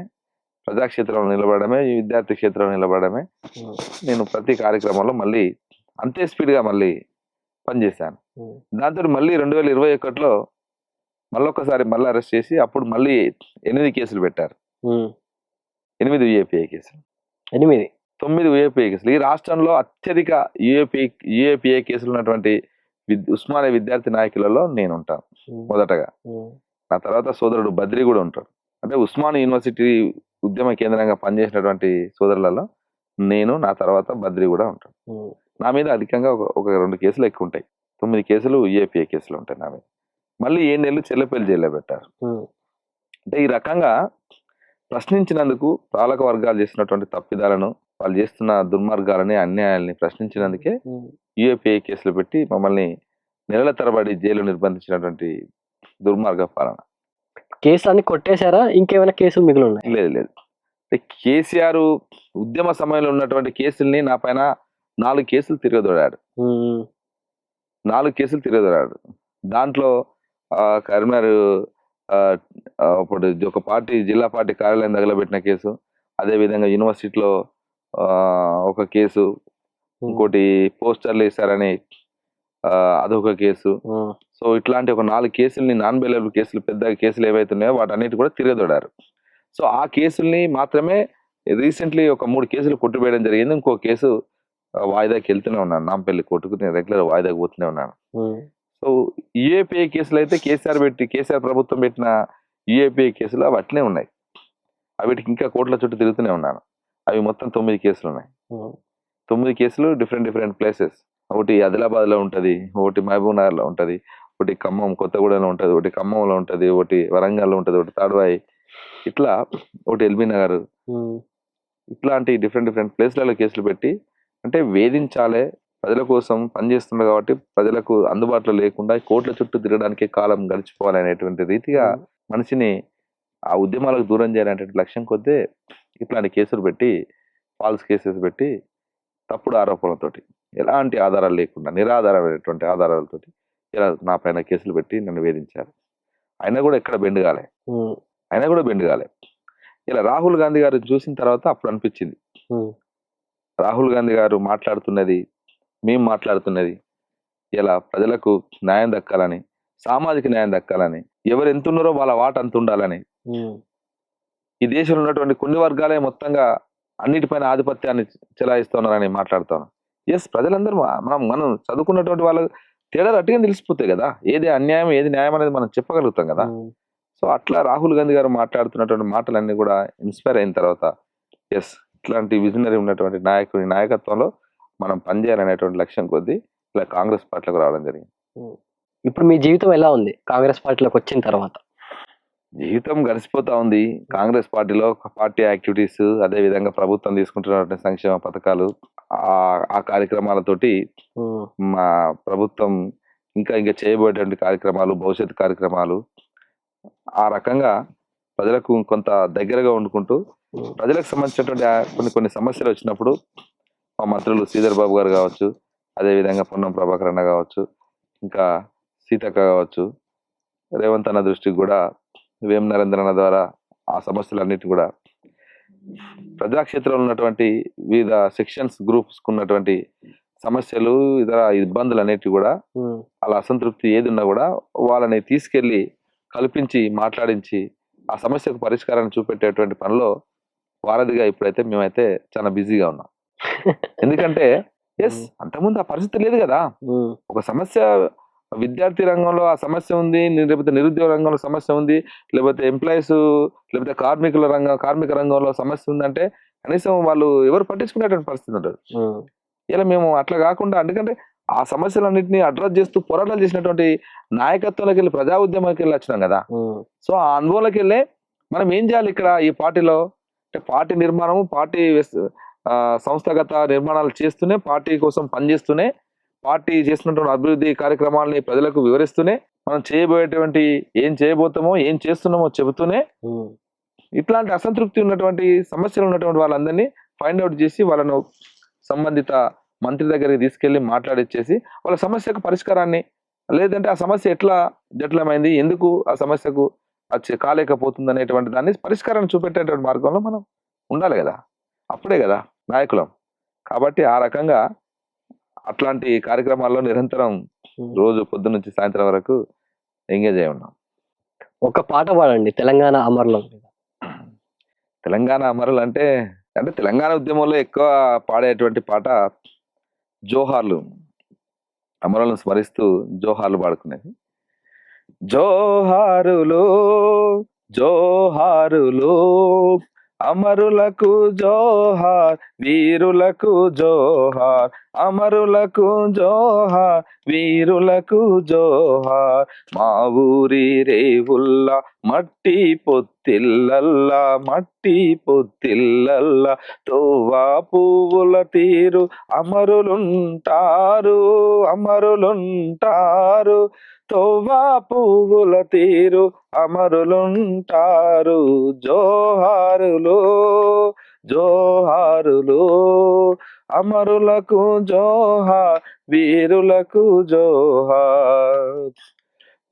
ప్రజాక్షేత్రంలో నిలబడమే, విద్యార్థి క్షేత్రంలో నిలబడమే నేను ప్రతి కార్యక్రమంలో మళ్ళీ అంతే స్పీడ్గా మళ్ళీ పనిచేశాను. దాంతో మళ్ళీ 2021లో మళ్ళొక్కసారి మళ్ళీ అరెస్ట్ చేసి అప్పుడు మళ్ళీ 8 కేసులు పెట్టారు. 8 యూఏపీఏ కేసులు, 8. 9 యూఏపీఏ కేసులు. ఈ రాష్ట్రంలో అత్యధిక యూఏపీఏ కేసులు ఉన్నటువంటి ఉస్మానియా విద్యార్థి నాయకులలో నేను ఉంటాను మొదటగా. నా తర్వాత సోదరుడు బద్రి కూడా ఉంటాడు. అంటే ఉస్మానియా యూనివర్సిటీ ఉద్యమ కేంద్రంగా పనిచేసినటువంటి సోదరులలో నేను, నా తర్వాత బద్రి కూడా ఉంటాడు. నా మీద అధికంగా ఒక 2 కేసులు ఎక్కువ ఉంటాయి. 9 కేసులు యూఏపీఏ కేసులు ఉంటాయి నా మీద. మళ్ళీ 7 నెలలు చెల్లపల్లి జైల్లో పెట్టారు. అంటే ఈ రకంగా ప్రశ్నించినందుకు పాలక వర్గాలు చేసినటువంటి తప్పిదాలను, వాళ్ళు చేస్తున్న దుర్మార్గాలని, అన్యాయాలని ప్రశ్నించినందుకే యూఏపీఏ కేసులు పెట్టి మమ్మల్ని నెలల తరబడి జైలు నిర్బంధించినటువంటి దుర్మార్గ పాలన. కేసులన్నీ కొట్టేశారా? ఇంకేమైనా కేసులు మిగిలి ఉన్నాయి? లేదు. కేసీఆర్ ఉద్యమ సమయంలో ఉన్నటువంటి కేసుల్ని నా పైన 4 కేసులు తిరగదోడాడు. 4 కేసులు తిరగదోడాడు. దాంట్లో కరీంనగర్ అప్పుడు ఒక పార్టీ జిల్లా పార్టీ కార్యాలయం తగలబెట్టిన కేసు, అదేవిధంగా యూనివర్సిటీలో ఒక కేసు, ఇంకోటి పోస్టర్లు వేశారని అదొక కేసు. సో ఇట్లాంటి ఒక 4 కేసుల్ని, నాన్ బెయిలబుల్ కేసులు, పెద్ద కేసులు ఏవైతే ఉన్నాయో వాటన్నిటి కూడా తిరగదోడారు. సో ఆ కేసుల్ని మాత్రమే రీసెంట్లీ ఒక 3 కేసులు కొట్టివేయడం జరిగింది. ఇంకో కేసు వాయిదాకి వెళ్తూనే ఉన్నాను. నాంపల్లి కోర్టుకు నేను రెగ్యులర్ వాయిదాకి పోతూనే ఉన్నాను. సో యూఏపీఏ కేసులు అయితే కేసీఆర్ ప్రభుత్వం పెట్టిన యూఏపీఏ కేసులు అవి అట్లనే ఉన్నాయి. వీటికి ఇంకా కోర్టుల చుట్టూ తిరుగుతూనే ఉన్నాను. అవి మొత్తం 9 కేసులు ఉన్నాయి. 9 కేసులు డిఫరెంట్ ప్లేసెస్. ఒకటి ఆదిలాబాద్లో ఉంటుంది, ఒకటి మహబూబ్ నగర్లో ఉంటుంది, ఒకటి ఖమ్మం కొత్తగూడెంలో ఉంటుంది, ఒకటి ఖమ్మంలో ఉంటుంది, ఒకటి వరంగల్లో ఉంటుంది, ఒకటి తాడ్వాయి, ఇట్లా ఒకటి ఎల్బీ నగర్, ఇట్లాంటి డిఫరెంట్ ప్లేస్లలో కేసులు పెట్టి, అంటే వేధించాలే, ప్రజల కోసం పనిచేస్తున్నారు కాబట్టి ప్రజలకు అందుబాటులో లేకుండా కోర్టుల చుట్టూ తిరగడానికే కాలం గడిచిపోవాలనేటువంటి రీతిగా మనిషిని ఆ ఉద్యమాలకు దూరం చేయాలనేటువంటి లక్ష్యం కొద్దీ ఇట్లాంటి కేసులు పెట్టి, ఫాల్స్ కేసెస్ పెట్టి, తప్పుడు ఆరోపణలతోటి, ఎలాంటి ఆధారాలు లేకుండా నిరాధారమైనటువంటి ఆధారాలతోటి ఇలా నా పైన కేసులు పెట్టి నన్ను వేధించారు. అయినా కూడా ఎక్కడ బెండ్ కాలే. ఇలా రాహుల్ గాంధీ గారు చూసిన తర్వాత అప్పుడు అనిపించింది, రాహుల్ గాంధీ గారు మాట్లాడుతున్నది, మేము మాట్లాడుతున్నది ఇలా ప్రజలకు న్యాయం దక్కాలని, సామాజిక న్యాయం దక్కాలని, ఎవరు ఎంత ఉన్నారో వాళ్ళ వాట అంత ఉండాలని, ఈ దేశంలో ఉన్నటువంటి కొన్ని వర్గాలే మొత్తంగా అన్నిటిపైన ఆధిపత్యాన్ని చెలాయిస్తున్నారని మాట్లాడుతాను. ఎస్, ప్రజలందరూ మనం చదువుకున్నటువంటి వాళ్ళ తేడాలు అట్టుగా తెలిసిపోతాయి కదా, ఏది అన్యాయం ఏది న్యాయం అనేది మనం చెప్పగలుగుతాం కదా. సో అట్లా రాహుల్ గాంధీ గారు మాట్లాడుతున్నటువంటి మాటలన్నీ కూడా ఇన్స్పైర్ అయిన తర్వాత ఎస్, ఇట్లాంటి విజనరీ ఉన్నటువంటి నాయకుడి నాయకత్వంలో మనం పనిచేయాలనేటువంటి లక్ష్యం కొద్దీ ఇలా కాంగ్రెస్ పార్టీలోకి రావడం జరిగింది. ఇప్పుడు మీ జీవితం ఎలా ఉంది కాంగ్రెస్ పార్టీలోకి వచ్చిన తర్వాత? జీవితం గడిచిపోతా ఉంది. కాంగ్రెస్ పార్టీలో పార్టీ యాక్టివిటీస్, అదే విధంగా ప్రభుత్వం తీసుకుంటున్నటువంటి సంక్షేమ పథకాలు, ఆ కార్యక్రమాలతోటి మా ప్రభుత్వం ఇంకా చేయబోయేటువంటి కార్యక్రమాలు, భవిష్యత్ కార్యక్రమాలు, ఆ రకంగా ప్రజలకు కొంత దగ్గరగా వండుకుంటూ ప్రజలకు సంబంధించినటువంటి కొన్ని సమస్యలు వచ్చినప్పుడు మా మంత్రులు శ్రీధర్ బాబు గారు కావచ్చు, అదేవిధంగా పొన్నం ప్రభాకర్ అన్న కావచ్చు, ఇంకా సీతక్క కావచ్చు, రేవంత్ అన్న దృష్టికి కూడా వేం నరేంద్ర అన్న ద్వారా ఆ సమస్యలన్నిటి కూడా ప్రజాక్షేత్రంలో ఉన్నటువంటి వివిధ సెక్షన్స్ గ్రూప్స్ ఉన్నటువంటి సమస్యలు, ఇతర ఇబ్బందులు అనేటివి కూడా, అలా అసంతృప్తి ఏది ఉన్నా కూడా వాళ్ళని తీసుకెళ్లి కల్పించి మాట్లాడించి ఆ సమస్యకు పరిష్కారాన్ని చూపెట్టేటువంటి పనిలో వారధిగా ఇప్పుడైతే మేమైతే చాలా బిజీగా ఉన్నాం. ఎందుకంటే ఎస్, అంతకుముందు ఆ పరిస్థితి లేదు కదా. ఒక సమస్య విద్యార్థి రంగంలో ఆ సమస్య ఉంది, లేకపోతే నిరుద్యోగ రంగంలో సమస్య ఉంది, లేకపోతే ఎంప్లాయీస్, లేకపోతే కార్మిక రంగంలో సమస్య ఉందంటే కనీసం వాళ్ళు ఎవరు పట్టించుకునేటువంటి పరిస్థితి ఉంటుంది. ఇలా మేము అట్లా కాకుండా, ఎందుకంటే ఆ సమస్యలన్నింటినీ అడ్రస్ చేస్తూ పోరాటాలు చేసినటువంటి నాయకత్వంలోకి వెళ్ళి ప్రజా ఉద్యమానికి వెళ్ళి వచ్చినాం కదా. సో ఆ అనుభవంలోకి వెళ్ళి మనం ఏం చేయాలి ఇక్కడ ఈ పార్టీలో అంటే, పార్టీ నిర్మాణము, పార్టీ సంస్థాగత నిర్మాణాలు చేస్తూనే, పార్టీ కోసం పనిచేస్తూనే, పార్టీ చేస్తున్నటువంటి అభివృద్ధి కార్యక్రమాలని ప్రజలకు వివరిస్తూనే, మనం చేయబోయేటువంటి ఏం చేయబోతామో ఏం చేస్తున్నామో చెబుతూనే, ఇట్లాంటి అసంతృప్తి ఉన్నటువంటి సమస్యలు ఉన్నటువంటి వాళ్ళందరినీ ఫైండ్ అవుట్ చేసి వాళ్ళను సంబంధిత మంత్రి దగ్గరికి తీసుకెళ్లి మాట్లాడిచ్చేసి వాళ్ళ సమస్యకు పరిష్కారాన్ని, లేదంటే ఆ సమస్య ఎట్లా జటిలమైంది, ఎందుకు ఆ సమస్యకు కాలేకపోతుంది అనేటువంటి దాన్ని పరిష్కారాన్ని చూపెట్టేటువంటి మార్గంలో మనం ఉండాలి కదా. అప్పుడే కదా నాయకులం. కాబట్టి ఆ రకంగా అట్లాంటి కార్యక్రమాల్లో నిరంతరం రోజు పొద్దున్న నుంచి సాయంత్రం వరకు ఎంగేజ్ అయి ఉన్నాం. ఒక పాట పాడండి తెలంగాణ అమరులం. తెలంగాణ అమరులు అంటే అంటే తెలంగాణ ఉద్యమంలో ఎక్కువ పాడేటువంటి పాట జోహార్లు, అమరులను స్మరిస్తూ జోహార్లు పాడుకునేది. జోహారులు జోహారులు అమరులకు జోహార్, వీరులకు జోహార్, అమరులకు జోహార్, వీరులకు జోహార్. మా ఊరి రేవుల్లా మట్టి పొత్తిల్లల్లా, మట్టి పొత్తిల్లల్లా, తోవా పువ్వుల తీరు అమరులుంటారు, అమరులుంటారు, తోవా పువ్వుల తీరు అమరులుంటారు. జోహారులు జోహారులు అమరులకు జోహార్, వీరులకు జోహార్.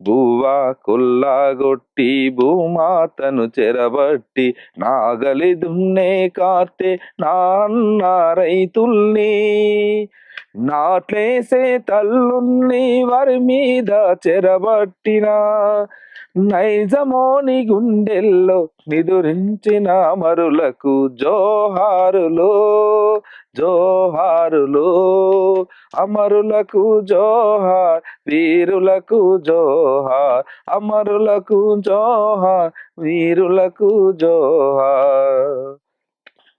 బువ్వా కొల్లాగొట్టి భూమాతను చెరబట్టి నాగలి దున్నే కార్తె నా అన్న రైతుల్ని, నాట్లేసే తల్లుల్ని వారి మీద చెరబట్టిన నైజమోని గుండెల్లో నిదురించిన అమరులకు జోహారులు జోహారులు, అమరులకు జోహార్, వీరులకు జోహార్, అమరులకు జోహార్, వీరులకు జోహార్.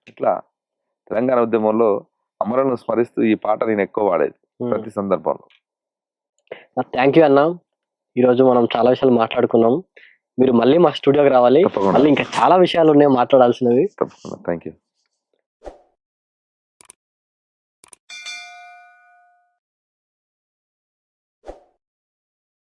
ఇట్లా తెలంగాణ ఉద్యమంలో అమరులను స్మరిస్తూ ఈ పాట నేను ఎక్కువ వాడేది ప్రతి సందర్భంలో. థ్యాంక్ యూ అన్న. ఈరోజు మనం చాలా విషయాలు మాట్లాడుకున్నాం. మీరు మళ్ళీ మా స్టూడియోకి రావాలి. తప్పకుండా. మళ్ళీ ఇంకా చాలా విషయాలు ఉన్నాయి మాట్లాడాల్సినవి. తప్పకుండా. Thank you.